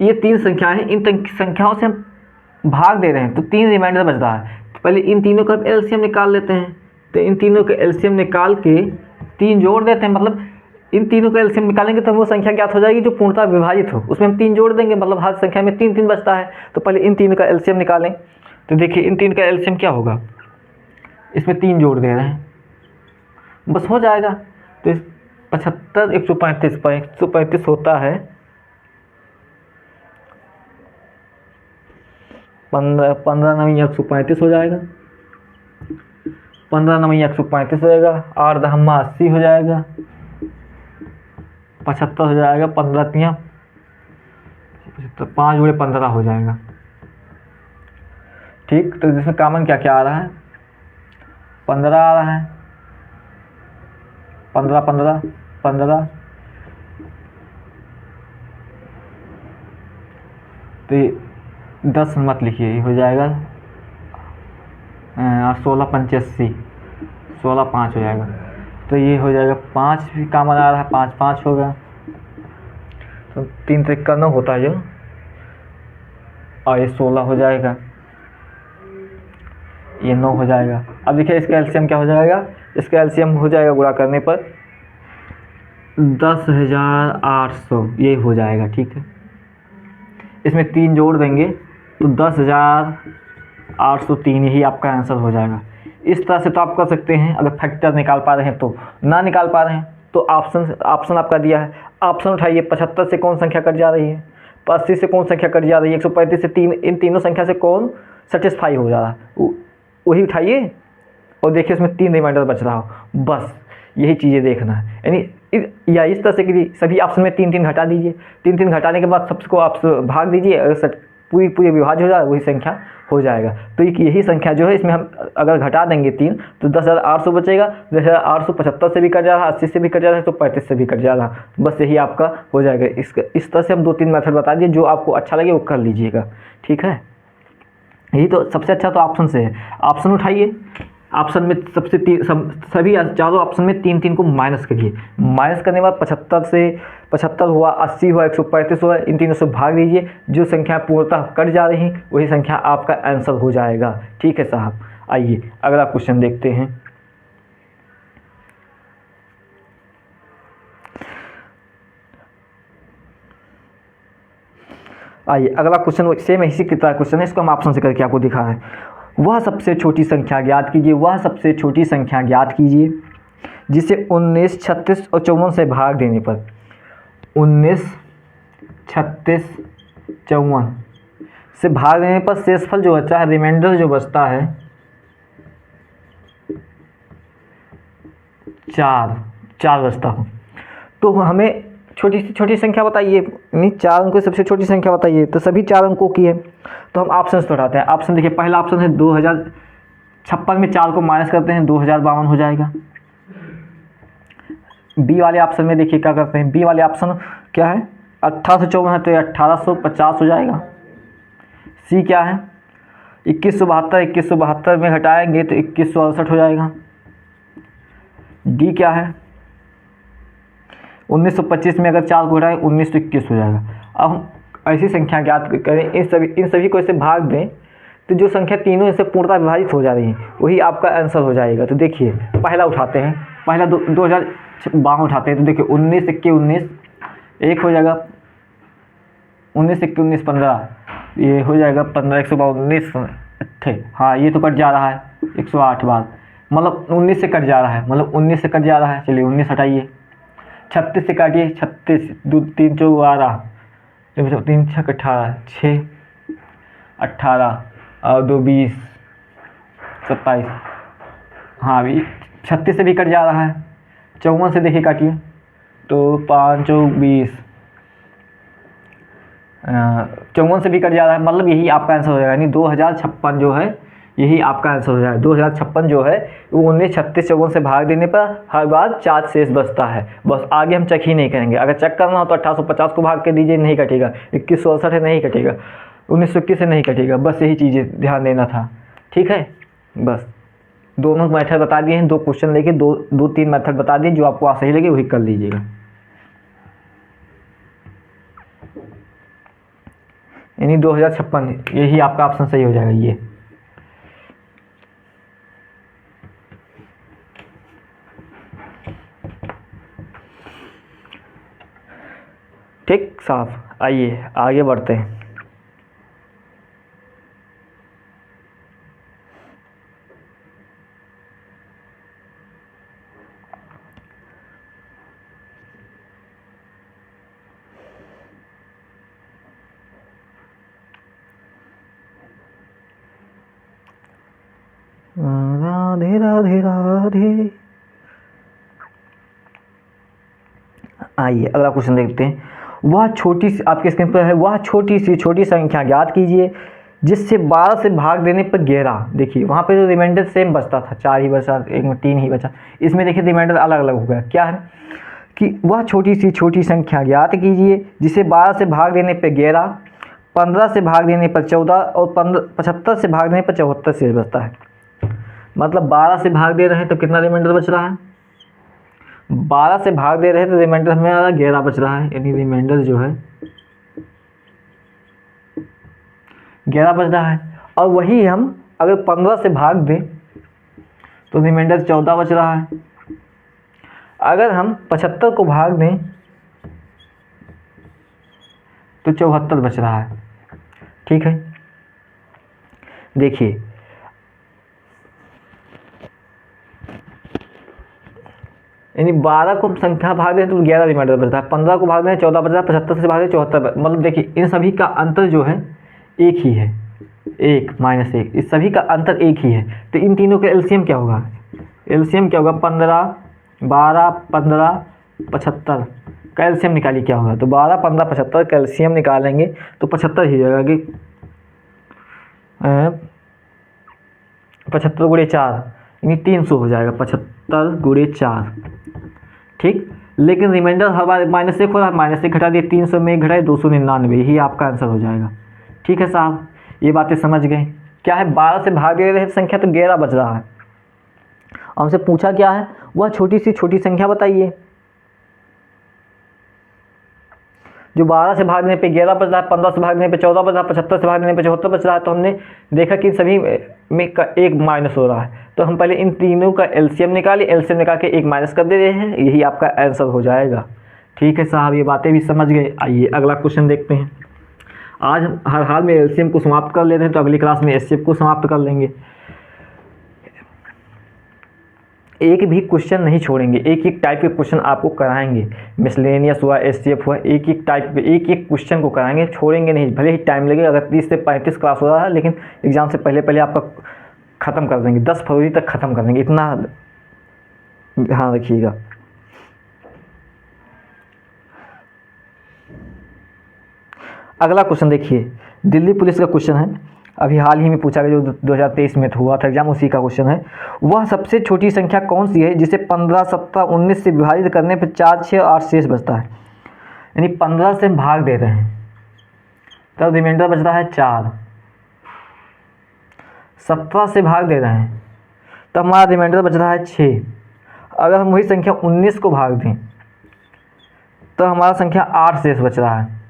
S1: ये 3 संख्याएं हैं। इन संख्याओं से हम भाग दे रहे हैं तो 3 रिमाइंडर बच रहा है। तो पहले इन तीनों का एलसीएम निकाल लेते हैं। तो इन तीनों का एलसीएम निकाल के 3 जोड़ देते हैं, मतलब इन तीनों का एलसीएम निकालेंगे तो वो संख्या ज्ञात हो जाएगी जो पूर्णतः विभाजित हो, उसमें हम 3 जोड़ देंगे, मतलब हर संख्या में 3 3 बचता है। तो पहले इन तीनों का एलसीएम निकालें। तो देखिए इन 3 का एलसीएम क्या होगा, इसमें 3 जोड़ दे रहे हैं, बस हो जाएगा। तो 75 135 होता है 15 9 135 हो जाएगा, 15 9 135 हो जाएगा, 8 10 80 हो जाएगा, 75 हो जाएगा, 15 3 5 गुणे 15 हो जाएगा। ठीक, तो इसमें कॉमन क्या क्या आ रहा है, 15 आ रहा है, 15 15 15, तो 10 मत लिखिए, हो जाएगा 16 85 16 5 हो जाएगा। तो ये हो जाएगा 5 भी कॉमन आ रहा है, 5 5 होगा, तो 3 3 का 9 होता है जो, और ये 16 हो जाएगा, ये 9 हो जाएगा। अब देखिए इसका एलसीएम क्या हो जाएगा, इसका एलसीएम हो जाएगा गुणा करने पर 10,800 ये हो जाएगा। ठीक है, इसमें 3 जोड़ देंगे तो 10,803 यही आपका आंसर हो जाएगा। इस तरह से तो आप कर सकते हैं। अगर फैक्टर निकाल पा रहे हैं तो, ना निकाल पा रहे हैं तो ऑप्शन आपका दिया है, ऑप्शन उठाइए। 75 से कौन संख्या कट जा रही है, 80 से कौन संख्या कट जा रही है, 135 से 3, इन तीनों संख्या से कौन सेटिस्फाई हो जा रहा है वही उठाइए और देखिए उसमें 3 रिमाइंडर बच रहा हो। बस यही चीज़ें देखना है, यानी या इस तरह से कि सभी ऑप्शन में 3 3 घटा दीजिए, 3 3 घटाने के बाद सबको आप भाग दीजिए, अगर पूरी विभाज्य हो जाए वही संख्या हो जाएगा। तो यही संख्या जो है इसमें हम अगर घटा देंगे 3 तो 10,800 बचेगा। 10,875 से भी कट जा रहा है, 80 से भी कट जा रहा है, तो 35 से भी कट जा रहा है। बस यही आपका हो जाएगा। इस तरह से हम 2 3 मेथड बता दिए, जो आपको अच्छा लगे वो कर लीजिएगा। ठीक है, यही तो सबसे अच्छा तो ऑप्शन से है। ऑप्शन उठाइए, ऑप्शन में सभी चारों ऑप्शन में 3 3 को माइनस करिए। माइनस करने के बाद 75 से 75 हुआ, 80 हुआ, 135 हुआ, इन तीनों से भाग दीजिए। जो संख्या पूर्णतः कट जा रही वही संख्या आपका आंसर हो जाएगा। ठीक है साहब, आइए अगला क्वेश्चन देखते हैं। आइए अगला क्वेश्चन सेम इसी की तरह क्वेश्चन है, इसको हम ऑप्शन से करके आपको दिखा रहे हैं। वह सबसे छोटी संख्या ज्ञात कीजिए, वह सबसे छोटी संख्या ज्ञात कीजिए जिसे 19 36 और 54 से भाग देने पर 19 36 54 से भाग देने पर शेषफल जो बचा है, रिमाइंडर जो बचता है 4 बचता हो, तो हमें छोटी से छोटी संख्या बताइए, नहीं 4 अंकों की सबसे छोटी संख्या बताइए। तो सभी 4 अंकों की है, तो हम ऑप्शन से उठाते हैं। ऑप्शन देखिए, पहला ऑप्शन है 2056 में 4 को माइनस करते हैं 2052 हो जाएगा। बी वाले ऑप्शन में देखिए क्या करते हैं, बी वाले ऑप्शन क्या है, 1854 है तो 1850 हो जाएगा। सी क्या है, 2172 में घटाएंगे तो 2168 हो जाएगा। डी क्या है, 1925 में अगर 4 को घटाएं 1921 हो जाएगा। अब हम ऐसी संख्या ज्ञात करें, इन सभी को ऐसे भाग दें तो जो संख्या तीनों इससे पूर्णतः विभाजित हो जा रही है वही आपका आंसर हो जाएगा। तो देखिए पहला उठाते हैं, पहला 2052 उठाते हैं। तो देखिए 19 × 19 1 हो जाएगा, 19 × 19 15, ये हो जाएगा 15 152 19 हाँ ये तो कट जा रहा है 108 बार, मतलब 19 से कट जा रहा है, मतलब 19 से कट जा रहा है। चलिए 19 हटाइए, 36 से काटिए, 36 2 3 4 12 3 6 18 6 18 और 2 20 27 हाँ अभी 36 से भी कट जा रहा है। 54 से देखिए काटिए तो 5 4 20 54 से भी कट जा रहा है, मतलब यही आपका आंसर हो जाएगा, यानी 2056 जो है यही आपका आंसर हो जाएगा। 2056 जो है वो 19 36 54 से भाग देने पर हर बार 4 शेष बचता है। बस आगे हम चेक ही नहीं करेंगे, अगर चेक करना हो तो 1850 को भाग के दीजिए, नहीं कटेगा। 2168 है, नहीं कटेगा। 1921 से नहीं कटेगा। बस यही चीज़ें ध्यान देना था, ठीक है। बस दोनों मेथड बता दिए हैं, 2 क्वेश्चन लेके 2-3 मेथड बता दिए, जो आपको सही लगे वही कर लीजिएगा। यानी 2056 यही आपका ऑप्शन सही हो जाएगा ये। ठीक साहब, आइए आगे बढ़ते हैं। राधे राधे राधे। आइए अगला क्वेश्चन देखते हैं। वह छोटी सी आपके स्क्रीन पर है, वह छोटी सी छोटी संख्या ज्ञात कीजिए जिससे 12 से भाग देने पर 11। देखिए वहाँ पे जो रिमाइंडर सेम बचता था, 4 ही बचा, एक में 3 ही बचा, इसमें देखिए रिमाइंडर अलग अलग हो गया। क्या है कि वह छोटी सी छोटी संख्या ज्ञात कीजिए जिसे 12 से भाग देने पर 11, 15 से भाग देने पर 14 और 75 से भाग देने पर 74 शेष बचता है। मतलब 12 से भाग दे रहे हैं तो कितना रिमाइंडर बच रहा है, 12 से भाग दे रहे हैं तो रिमाइंडर हमें 11 बच रहा है, यानी रिमाइंडर जो है 11 बच रहा है। और वही हम अगर 15 से भाग दें तो रिमाइंडर 14 बच रहा है। अगर हम 75 को भाग दें तो 74 बच रहा है, ठीक है। देखिए यानी 12 को संख्या भाग दें तो 11 रिमाइंडर बचता है, 15 को भाग दें 14 बचता है, 75 से भाग दें 74। मतलब देखिए इन सभी का अंतर जो है एक ही है, 1 - 1, इस सभी का अंतर एक ही है। तो इन तीनों का एलसीएम क्या होगा, एलसीएम क्या होगा, 15 12 15 75 का एलसीएम निकालिए क्या होगा। तो 12 15 75 का एलसीएम निकालेंगे तो 75 ही जाएगा कि 75 × 4 यानी 300 हो जाएगा, 75 × 4, ठीक। लेकिन रिमाइंडर हर बार -1 हो रहा है, -1 घटा दिए, 300 में 1 घटाए 299, यही आपका आंसर हो जाएगा। ठीक है साहब, ये बातें समझ गए। क्या है, 12 से भाग दे रहे संख्या तो 11 बच रहा है। हमसे पूछा क्या है, वह छोटी सी छोटी संख्या बताइए जो 12 से भागने पे 11 बच रहा है, 15 से भागने पे 14 बच रहा है, 75 से भागने पे 74 बच रहा है। तो हमने देखा कि सभी में का 1 माइनस हो रहा है, तो हम पहले इन तीनों का एलसीएम निकालिए, एलसीएम निकाल के 1 माइनस कर दे रहे हैं, यही आपका आंसर हो जाएगा। ठीक है साहब, ये बातें भी समझ गए। आइए अगला क्वेश्चन देखते हैं। आज हम हर हाल में एलसीएम को समाप्त कर लेते हैं, तो अगली क्लास में एचसीएफ को समाप्त कर लेंगे। एक भी क्वेश्चन नहीं छोड़ेंगे, एक एक टाइप के क्वेश्चन आपको कराएंगे। मिसलेनियस हुआ, एसटीएफ हुआ, एक एक टाइप एक एक क्वेश्चन को कराएंगे, छोड़ेंगे नहीं। भले ही टाइम लगे, अगर 30 से 35 क्लास हो रहा है, लेकिन एग्ज़ाम से पहले पहले आपका ख़त्म कर देंगे, 10 फरवरी तक ख़त्म कर देंगे, इतना ध्यान रखिएगा। अगला क्वेश्चन देखिए, दिल्ली पुलिस का क्वेश्चन है, अभी हाल ही में पूछा गया, जो 2023 में हुआ था एग्जाम, उसी का क्वेश्चन है। वह सबसे छोटी संख्या कौन सी है जिसे 15, 17, 19 से विभाजित करने पर 4, 6 और 8 शेष बचता है? यानी 15 से भाग दे रहे हैं तब रिमाइंडर बच रहा है 4, 17 से भाग दे रहे हैं तब हमारा रिमाइंडर बच रहा है 6। अगर हम वही संख्या 19 को भाग दें तो हमारा संख्या 8 शेष बच रहा है।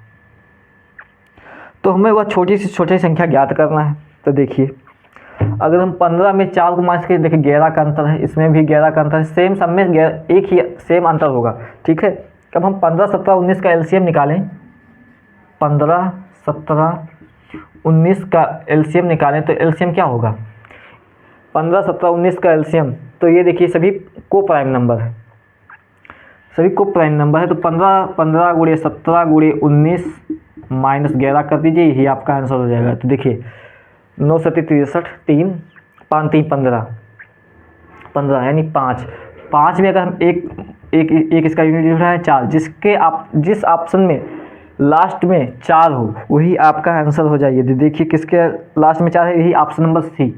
S1: तो हमें वह छोटी से छोटी संख्या ज्ञात करना है। तो देखिए, अगर हम 15 में 4 को माइनस करें, देखिए 11 का अंतर है, इसमें भी 11 का अंतर है, सेम सब में एक ही सेम अंतर होगा, ठीक है। अब हम 15, 17, 19 का एलसीएम निकालें, 15, 17, 19 का एलसीएम निकालें तो एलसीएम क्या होगा? 15, 17, 19 का एलसीएम, तो ये देखिए सभी को प्राइम नंबर है, सभी को प्राइम नंबर है। तो 15 गुणे 17 गुणे 19 माइनस 11 कर दीजिए, यही आपका आंसर हो जाएगा। तो देखिए 9 सत्ती 63, 3 5 3 15 यानी 5 में अगर हम एक इसका यूनिट डिजिट है 4, जिस ऑप्शन में लास्ट में 4 हो वही आपका आंसर हो जाएगी। देखिए किसके लास्ट में 4 है, यही ऑप्शन नंबर सी,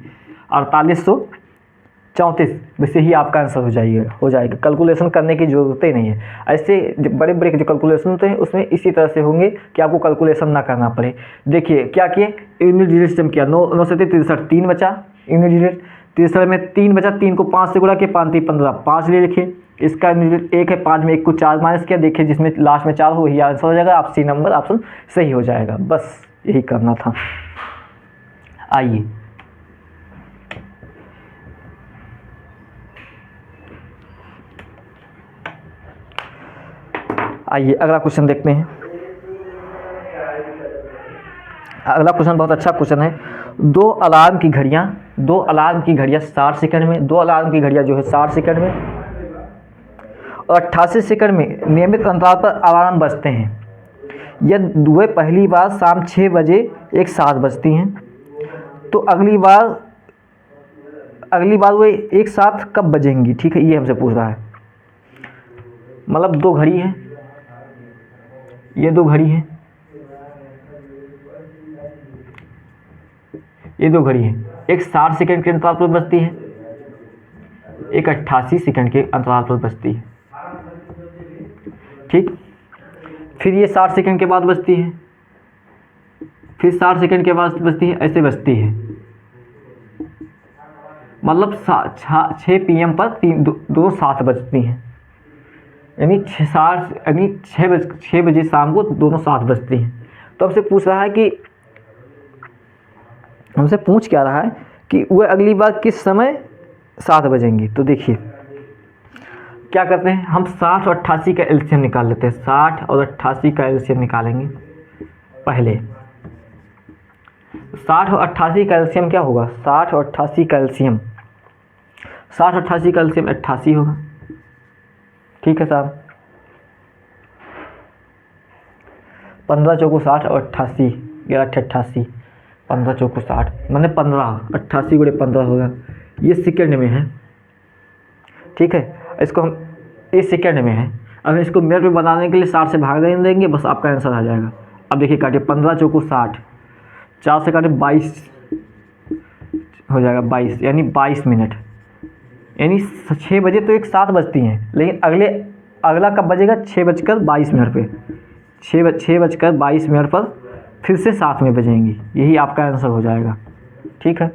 S1: 4834, वैसे ही आपका आंसर हो जाएगा। कैलकुलेशन करने की ज़रूरत ही नहीं है। ऐसे बड़े बड़े जो कैलकुलेशन होते हैं उसमें इसी तरह से होंगे कि आपको कैलकुलेशन ना करना पड़े। देखिए क्या किए, यूनिट डिजिट से किया, 9 से 63, 3 बचा यूनिट डिजिट, तीसरे में 3 बचा, 3 को 5 से गुणा किया, 5 3 15, 5 ले लिखे, इसका यूनिट 1 है, 5 में 1 को 4 माइनस किया, देखिए जिसमें लास्ट में 4 हो वही आंसर हो जाएगा। आप सी नंबर ऑप्शन सही हो जाएगा, बस यही करना था। आइए अगला क्वेश्चन देखते हैं। अगला क्वेश्चन बहुत अच्छा क्वेश्चन है। दो अलार्म की घड़ियाँ 60 सेकंड में, 2 अलार्म की घड़ियाँ जो है 60 सेकंड में और 88 सेकंड में नियमित अंतराल पर अलार्म बजते हैं। यदि वे पहली बार शाम 6 बजे एक साथ बजती हैं तो अगली बार वे एक साथ कब बजेंगी? ठीक है, ये हमसे पूछ रहा है। मतलब 2 घड़ी हैं, ये 2 घड़ी हैं, ये 2 घड़ी हैं, एक 60 सेकंड के अंतराल पर बजती है, एक 88 सेकंड के अंतराल पर बजती है, ठीक। फिर ये 60 सेकंड के बाद बजती है, फिर 60 सेकंड के बाद बजती है, ऐसे बजती है। मतलब 6 PM पर दो साथ बजती हैं, यानी 6 बजे शाम को दोनों साथ बजती हैं। तो हमसे पूछ रहा है कि हमसे पूछ क्या रहा है कि वह अगली बार किस समय 7 बजेंगी। तो देखिए क्या करते हैं, हम 60 और 88 का एलसीएम निकाल लेते हैं। 60 और 88 का एलसीएम निकालेंगे पहले। 60 और 88 का एलसीएम क्या होगा? 60 और 88 का एलसीएम 88 होगा, ठीक है साहब। 15 चौको 60 और 88, 11 88, 15 चौको 60 मैंने 15, 88 गुणे 15 होगा। ये सेकेंड में है, ठीक है। इसको हम इस सेकेंड में है, अगर इसको मिनट में बनाने के लिए 60 से भाग देंगे, बस आपका आंसर आ जाएगा। अब देखिए काटिए, 15 चौको 60, 4 से काटे 22 हो जाएगा, 22 यानी 22 मिनट, यानी 6 बजे तो एक साथ बजती हैं, लेकिन अगला कब बजेगा? 6:22 पे, 6:22 पर फिर से साथ में बजेंगी, यही आपका आंसर हो जाएगा, ठीक है।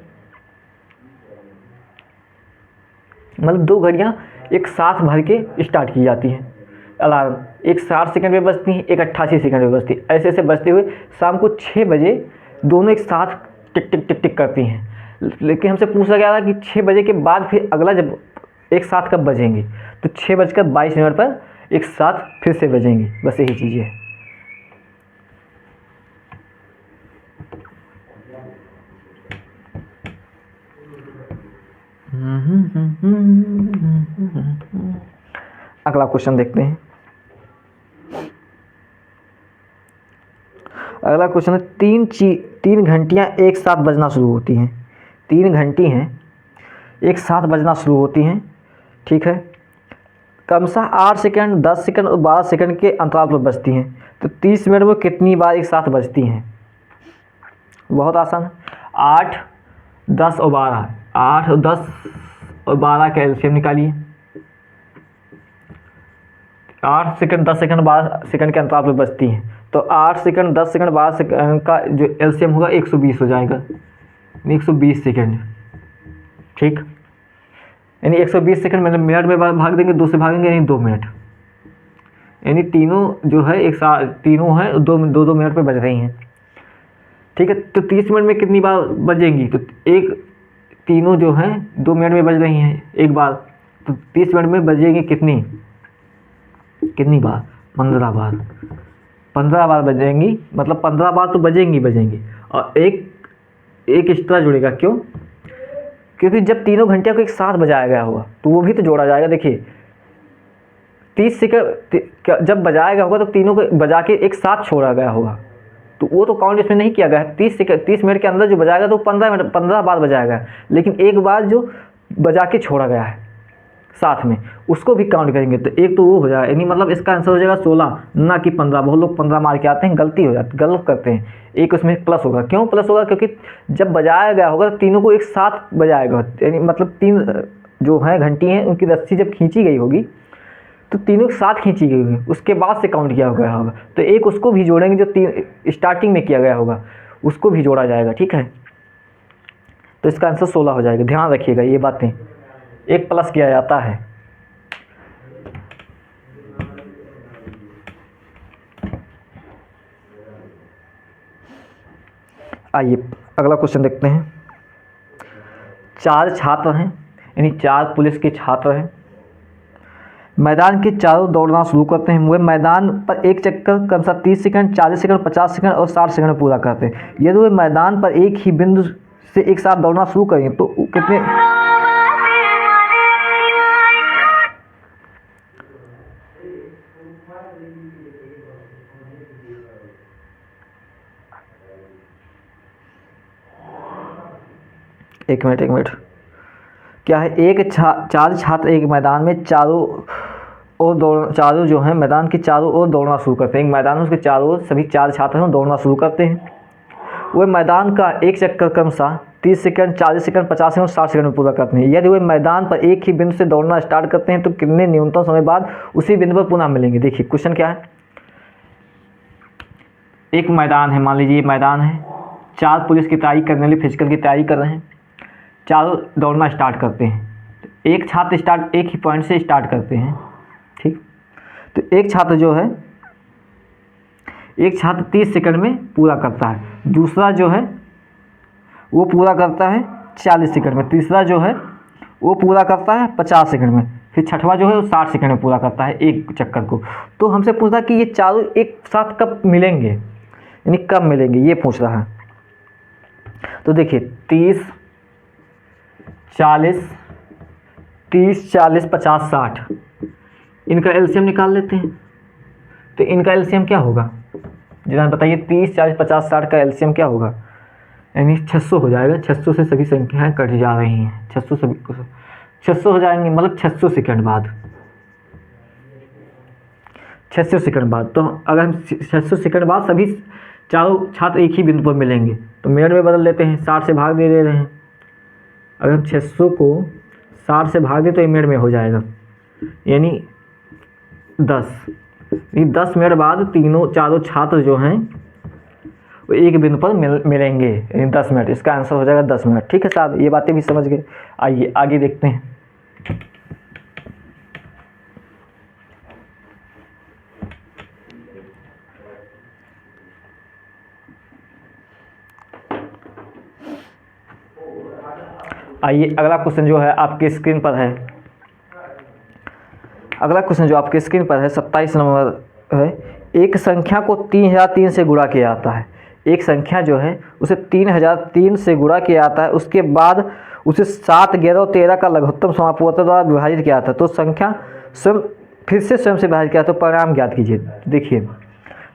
S1: मतलब 2 घड़ियाँ एक साथ भर के स्टार्ट की जाती हैं अलार्म, एक 60 सेकंड में बजती हैं, एक 88 सेकंड में बजती है, ऐसे ऐसे बजते हुए शाम को 6 बजे दोनों एक साथ टिक टिक टिक टिक करती हैं। लेकिन हमसे पूछा गया था कि 6 बजे के बाद फिर अगला जब एक साथ कब बजेंगी, तो 6:22 पर एक साथ फिर से बजेंगी, बस यही चीज़ है। अगला क्वेश्चन देखते हैं। अगला क्वेश्चन है, तीन घंटियाँ एक साथ बजना शुरू होती हैं। 3 घंटी हैं एक साथ बजना शुरू होती हैं, ठीक है। क्रमशः 8 सेकंड, 10 सेकंड और 12 सेकंड के अंतराल पर बजती हैं। तो 30 मिनट में कितनी बार एक साथ बजती हैं? बहुत आसान है। 8, 10 और 12, 8 और 10 और 12 का एलसीएम निकालिए। 8 सेकंड, 10 सेकंड, 12 सेकंड के अंतराल पर बजती हैं, तो 8 सेकंड, 10 सेकंड, 12 सेकंड का जो एलसीएम होगा 120 हो जाएगा, 120 सेकंड, ठीक। यानी 120 सेकंड मतलब मिनट में भाग देंगे, 2 से भागेंगे यानी 2 मिनट, यानी तीनों जो है एक साथ, तीनों हैं 2 मिनट पे बज रही हैं, ठीक है। तो 30 मिनट में कितनी बार बजेंगी? तो तीनों जो हैं 2 मिनट में बज रही हैं एक बार, तो 30 मिनट में बजेंगी कितनी बार? 15 बार। 15 बार बजेंगी, मतलब 15 बार तो बजेंगी। और एक एक्स्ट्रा जुड़ेगा, क्यों? क्योंकि जब तीनों घंटियों को एक साथ बजाया गया होगा तो वो भी तो जोड़ा जाएगा। देखिए 30 सेकंड जब बजाया गया होगा तो तीनों को बजा के एक साथ छोड़ा गया होगा, तो वो तो काउंट इसमें नहीं किया गया है। 30 मिनट के अंदर जो बजाएगा तो 15 बार बजाया गया, लेकिन एक बार जो बजा के छोड़ा गया है साथ में, उसको भी काउंट करेंगे। तो एक तो वो हो जाएगा, यानी मतलब इसका आंसर हो जाएगा 16, ना कि 15। बहुत लोग 15 मार के आते हैं, गलत करते हैं। एक उसमें प्लस होगा। क्यों प्लस होगा? क्योंकि जब बजाया गया होगा तो तीनों को एक साथ बजाएगा, यानी मतलब 3 जो हैं घंटी हैं उनकी रस्सी जब खींची गई होगी तो तीनों के साथ खींची गई होगी, उसके बाद से काउंट किया गया होगा। तो एक उसको भी जोड़ेंगे जो स्टार्टिंग में किया गया होगा, उसको भी जोड़ा जाएगा, ठीक है। तो इसका आंसर 16 हो जाएगा। ध्यान रखिएगा ये बातें, एक प्लस किया जाता है। आइए अगला क्वेश्चन देखते हैं। 4 छात्र हैं, यानी 4 पुलिस के छात्र हैं। मैदान के चारों दौड़ना शुरू करते हैं। वे मैदान पर एक चक्कर क्रमशः 30 सेकंड, 40 सेकंड, 50 सेकंड और 60 सेकंड में पूरा करते हैं। यदि वे मैदान पर एक ही बिंदु से एक साथ दौड़ना शुरू करें तो कितने एक मिनट क्या है? 4 छात्र एक मैदान में चारों जो हैं मैदान के चारों ओर दौड़ना शुरू करते हैं। एक मैदान में उसके चारों ओर सभी 4 छात्र हैं दौड़ना शुरू करते हैं। वे मैदान का एक चक्कर क्रमशः 30 सेकंड, 40 सेकंड, 50 सेकंड, 60 सेकंड में पूरा करते हैं। यदि वे मैदान पर एक ही बिंदु से दौड़ना स्टार्ट करते हैं तो कितने न्यूनतम समय बाद उसी बिंदु पर पुनः मिलेंगे? देखिए क्वेश्चन क्या है। एक मैदान है, मान लीजिए मैदान है, 4 पुलिस की तैयारी करने वाले फिजिकल की तैयारी कर रहे हैं, चारों दौड़ना स्टार्ट करते हैं। तो एक छात्र एक ही पॉइंट से स्टार्ट करते हैं, ठीक। तो एक छात्र 30 सेकंड में पूरा करता है, दूसरा जो है वो पूरा करता है 40 सेकंड में, तीसरा जो है वो पूरा करता है 50 सेकंड में, फिर छठवां जो है वो 60 सेकंड में पूरा करता है एक चक्कर को। तो हमसे पूछा कि ये चारों एक साथ कब मिलेंगे, यानी कब मिलेंगे, ये पूछ रहा है। तो देखिए 30, 40, 50, 60, इनका एलसीएम निकाल लेते हैं। तो इनका एलसीएम क्या होगा जरा बताइए? 30, 40, 50, 60 का एलसीएम क्या होगा? यानी 600 हो जाएगा। 600 से सभी संख्याएं कट जा रही हैं, 600 हो जाएंगे, मतलब 600 सेकंड बाद, 600 सेकंड बाद। तो अगर हम 600 सेकंड बाद सभी चारों छात्र एक ही बिंदु पर मिलेंगे तो मिनट में बदल लेते हैं, 60 से भाग दे रहे हैं। अगर हम 600 को 60 से भाग दें तो 1 मिनट में हो जाएगा, यानी 10 मिनट बाद चारों छात्र जो हैं वो एक बिंदु पर मिलेंगे, यानी 10 मिनट। इसका आंसर हो जाएगा 10 मिनट, ठीक है साहब, ये बातें भी समझ गए। आइए आगे देखते हैं। आइए अगला क्वेश्चन जो है आपके स्क्रीन पर है। अगला क्वेश्चन जो आपके स्क्रीन पर है 27 नंबर है। एक संख्या को 3003 से गुणा किया जाता है। एक संख्या जो है उसे 3003 से गुणा किया जाता है, उसके बाद उसे 7, 11 और 13 का लघुत्तम समापवर्तक द्वारा विभाजित किया जाता है, तो संख्या स्वयं फिर से स्वयं से विभाजित किया, तो परिणाम ज्ञात कीजिए। देखिए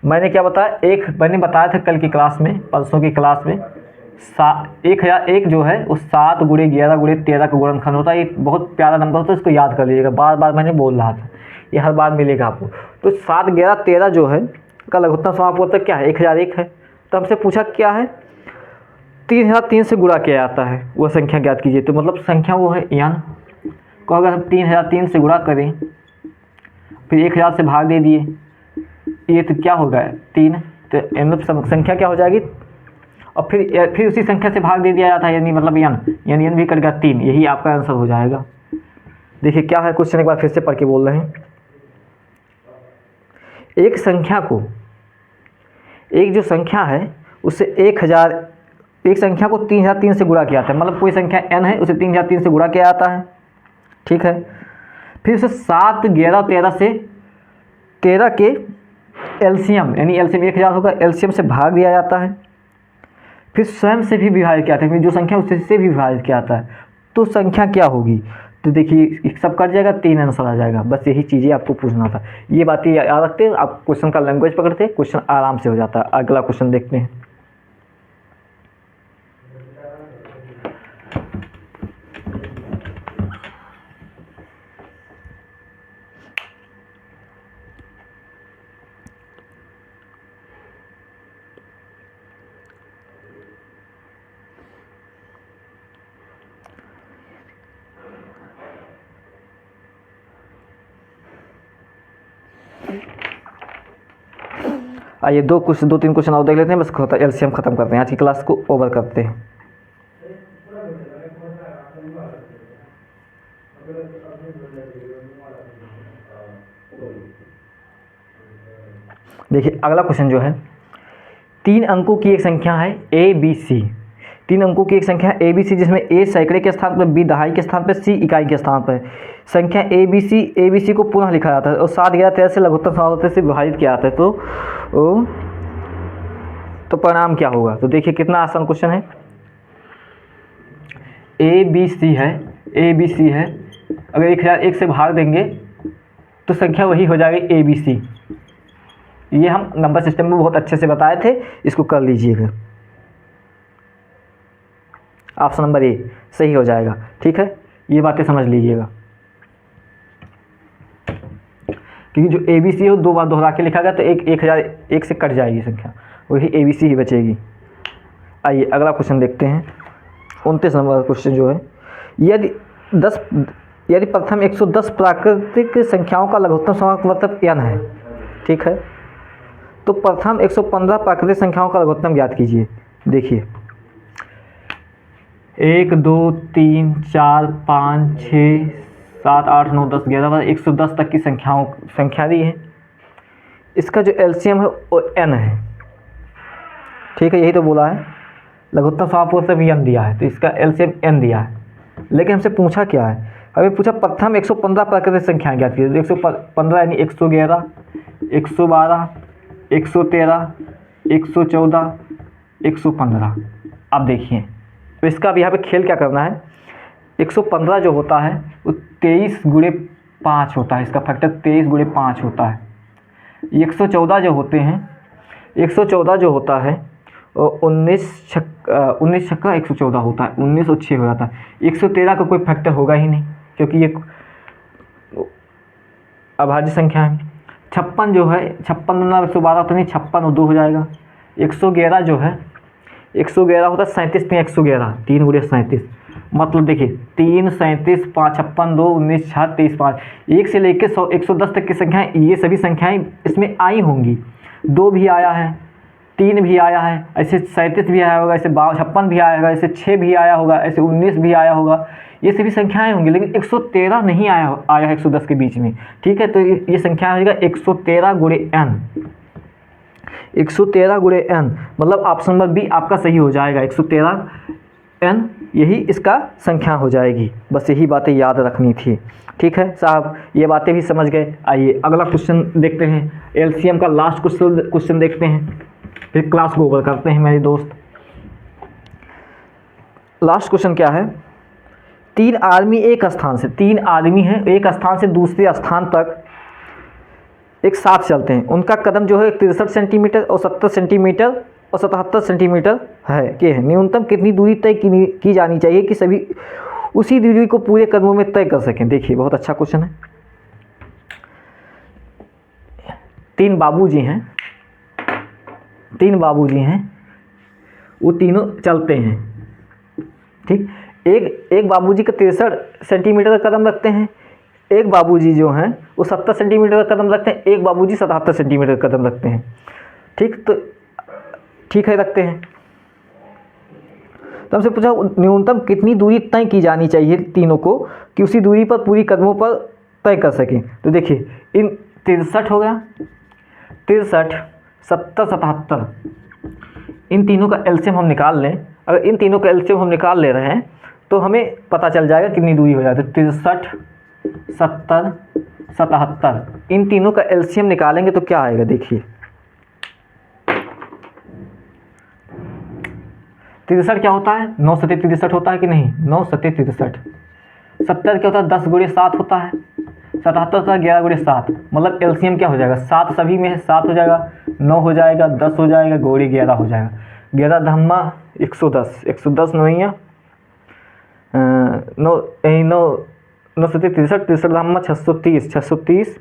S1: मैंने क्या बताया, मैंने बताया था कल की क्लास में, परसों की क्लास में 1001 जो है वो 7 × 11 × 13 का गुणनखंड होता है। ये बहुत प्यारा नंबर होता है, इसको याद कर लीजिएगा, बार बार मैंने बोल रहा था, ये हर बार मिलेगा आपको। तो 7, 11, 13 जो है का लघुत्तम समापवर्तक क्या है, 1001 है। तो हमसे पूछा क्या है, 3003 से गुणा किया जाता है, वह संख्या ज्ञात कीजिए। तो मतलब संख्या वो है n को अगर हम 3003 से गुणा करें फिर 1000 से भाग दे दिए, ये तो क्या होगा 3, तो n संख्या क्या हो जाएगी, और फिर उसी संख्या से भाग दे दिया जाता है, यानी मतलब n भी कट गया 3, यही आपका आंसर हो जाएगा। देखिए क्या है क्वेश्चन, एक बार फिर से पढ़ के बोल रहे हैं। एक संख्या को, एक जो संख्या है उससे 3003 से गुणा किया जाता है, मतलब कोई संख्या n है उसे 3003 से गुणा किया जाता है, ठीक है। फिर उसे 7, 11, 13 से 13 के एलसीएम, यानी एलसीएम 1000 होगा, एलसीएम से भाग दिया जाता है, फिर स्वयं से भी विभाजित किया जाता है, जो संख्या उससे भी विभाजित किया जाता है, तो संख्या क्या होगी। तो देखिए सब कट जाएगा, 3 आंसर आ जाएगा। बस यही चीज़ें आपको पूछना था, ये बातें याद रखते हैं आप, क्वेश्चन का लैंग्वेज पकड़ते हैं, क्वेश्चन आराम से हो जाता है। अगला क्वेश्चन देखते हैं। आइए 2-3 क्वेश्चन और देख लेते हैं, बस एलसीएम खत्म करते हैं, आज की क्लास को ओवर करते हैं। देखिए अगला क्वेश्चन जो है, 3 अंकों की एक संख्या है ABC, 3 अंकों की एक संख्या है ABC, जिसमें A सैकड़े के स्थान पर, B दहाई के स्थान पर, C इकाई के स्थान पर। संख्या ABC को पुनः लिखा जाता है और 7, 11, 13 से लघुत्तम समापवर्तक से विभाजित किया जाता है, तो परिणाम क्या होगा। तो देखिए कितना आसान क्वेश्चन है। ABC है, अगर 1001 से भाग देंगे तो संख्या वही हो जाएगी ABC। ये हम नंबर सिस्टम में बहुत अच्छे से बताए थे, इसको कर लीजिएगा। ऑप्शन नंबर ए सही हो जाएगा, ठीक है, ये बातें समझ लीजिएगा, क्योंकि जो ABC है वो 2 बार दोहरा के लिखा गया, तो 1001 से कट जाएगी संख्या, वही ABC ही बचेगी। आइए अगला क्वेश्चन देखते हैं, 29 नंबर क्वेश्चन जो है, यदि प्रथम 110 प्राकृतिक संख्याओं का लघुत्तम समापवर्तक n है, ठीक है, तो प्रथम 115 प्राकृतिक संख्याओं का लघुत्तम ज्ञात कीजिए। देखिए 1, 2, 3, 4, 5, 6, 7, 8, 9, 10, 11, 110 तक की संख्या दी है, इसका जो एलसीएम है वो n है, ठीक है, यही तो बोला है, लघुत्तम समापवर्तक भी n दिया है, तो इसका एलसीएम n दिया है। लेकिन हमसे पूछा क्या है, हमें पूछा प्रथम 115 प्राकृतिक संख्याएं ज्ञात कीजिए। 115 यानी 111, 112, 113, 114, 115। अब देखिए तो इसका अब यहाँ पे खेल क्या करना है, 115 जो होता है वो 23 × 5 होता है, इसका फैक्टर 23 × 5 होता है। 114 जो होते हैं, 114 जो होता है 19 छक्का 114 होता है, 19 और 6 हो जाता है। 113 का कोई फैक्टर होगा ही नहीं, क्योंकि ये अभाज्य संख्या है। 56 जो है, 56 × 112 तो नहीं, 56 और 2 हो जाएगा। 111 जो है, 111 होता है 37 में 111, 3 × 37, मतलब देखिए 3, 37, 5, 56, 2, 19, 6, 23, 5, 1 से लेकर 110 तक की संख्याएं, ये सभी संख्याएं इसमें आई होंगी। 2 भी आया है, 3 भी आया है, ऐसे 37 भी आया होगा, ऐसे 56 भी आया होगा, ऐसे 6 भी आया होगा, ऐसे 19 भी आया होगा, ये सभी संख्याएं होंगी। लेकिन 113 नहीं आया है 110 के बीच में, ठीक है, तो ये संख्या हो जाएगा 113 × n, 113 × n, मतलब ऑप्शन नंबर बी आपका सही हो जाएगा, 113 n यही इसका संख्या हो जाएगी। बस यही बातें याद रखनी थी, ठीक है साहब, ये बातें भी समझ गए। आइए अगला क्वेश्चन देखते हैं, एलसीएम का लास्ट क्वेश्चन देखते हैं। फिर क्लास को ओवर करते हैं मेरे दोस्त। लास्ट क्वेश्चन क्या है, तीन आदमी हैं एक स्थान से दूसरे स्थान तक एक साथ चलते हैं, उनका कदम जो है 63 सेंटीमीटर और 70 सेंटीमीटर और 77 सेंटीमीटर है न्यूनतम कितनी दूरी तय की जानी चाहिए कि सभी उसी दूरी को पूरे कदमों में तय कर सकें। देखिए बहुत अच्छा क्वेश्चन है। तीन बाबूजी हैं, वो तीनों चलते हैं, ठीक। एक बाबूजी का 63 सेंटीमीटर का कदम रखते हैं, एक बाबूजी जो हैं वो 70 सेंटीमीटर का कदम रखते हैं, एक बाबूजी 77 सेंटीमीटर का कदम रखते हैं, ठीक। तो ठीक है, रखते हैं। तो हमसे पूछा न्यूनतम कितनी दूरी तय की जानी चाहिए तीनों को कि उसी दूरी पर पूरी कदमों पर तय कर सकें। तो देखिए इन 63 हो गया, 63, 70, 77, इन तीनों का एलसीएम हम निकाल लें। अगर इन तीनों का एलसीएम हम निकाल ले रहे हैं तो हमें पता चल जाएगा कितनी दूरी हो जाती है। 63, 70, 77, इन तीनों का एलसीएम निकालेंगे तो क्या आएगा, देखिए 63 क्या होता है, 9 सत्ते 63 होता है कि नहीं, 9 सत्ते 63। 70 क्या होता है, 10 गुणे 7 होता है। 77 होता है 11 गुणे 7, मतलब एलसीएम क्या हो जाएगा, 7 सभी में है, 7 हो जाएगा, 9 हो जाएगा, 10 हो जाएगा, गोड़ी 11 हो जाएगा। 11 धम्मा 110, 110 नौइया 9 सत्ते 63, 63 धम्मा 630, 630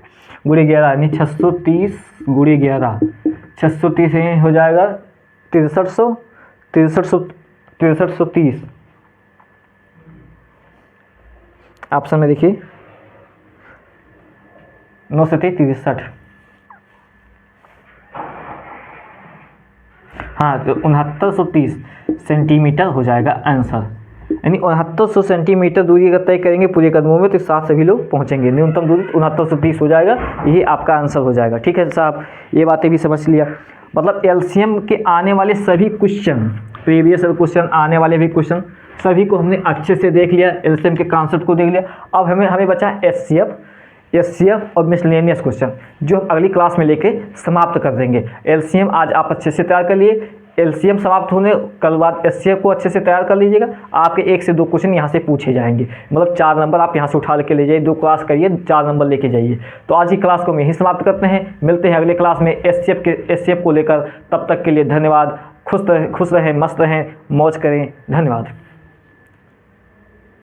S1: गुणे 11 यानी 630 गुणे 11, 630 हो जाएगा 6300, 6330। ऑप्शन में देखिए 9 सत्ते 63। हाँ, तो 6930 सेंटीमीटर हो जाएगा आंसर, यानी 6900 सेंटीमीटर दूरी अगर तय करेंगे पूरे कदमों में तो साथ सभी लोग पहुंचेंगे। न्यूनतम दूरी 6930 हो जाएगा, यही आपका आंसर हो जाएगा। ठीक है साहब, ये बातें भी समझ लिया। मतलब एलसीएम के आने वाले सभी क्वेश्चन, प्रीवियस क्वेश्चन, आने वाले भी क्वेश्चन, सभी को हमने अच्छे से देख लिया, एलसीएम के कॉन्सेप्ट को देख लिया। अब हमें बचा एचसीएफ और मिसलेनियस क्वेश्चन, जो अगली क्लास में लेके समाप्त कर देंगे। एलसीएम आज आप अच्छे से तैयार कर लिए, एलसीएम समाप्त होने कल बाद एचसीएफ को अच्छे से तैयार कर लीजिएगा। आपके 1 से 2 क्वेश्चन यहाँ से पूछे जाएंगे, मतलब 4 नंबर आप यहाँ से उठा के ले जाइए, 2 क्लास करिए, 4 नंबर लेके जाइए। तो आज की क्लास को हम यहीं समाप्त करते हैं, मिलते हैं अगले क्लास में एचसीएफ को लेकर। तब तक के लिए धन्यवाद। खुश रहें, मस्त रहें, मौज करें। धन्यवाद।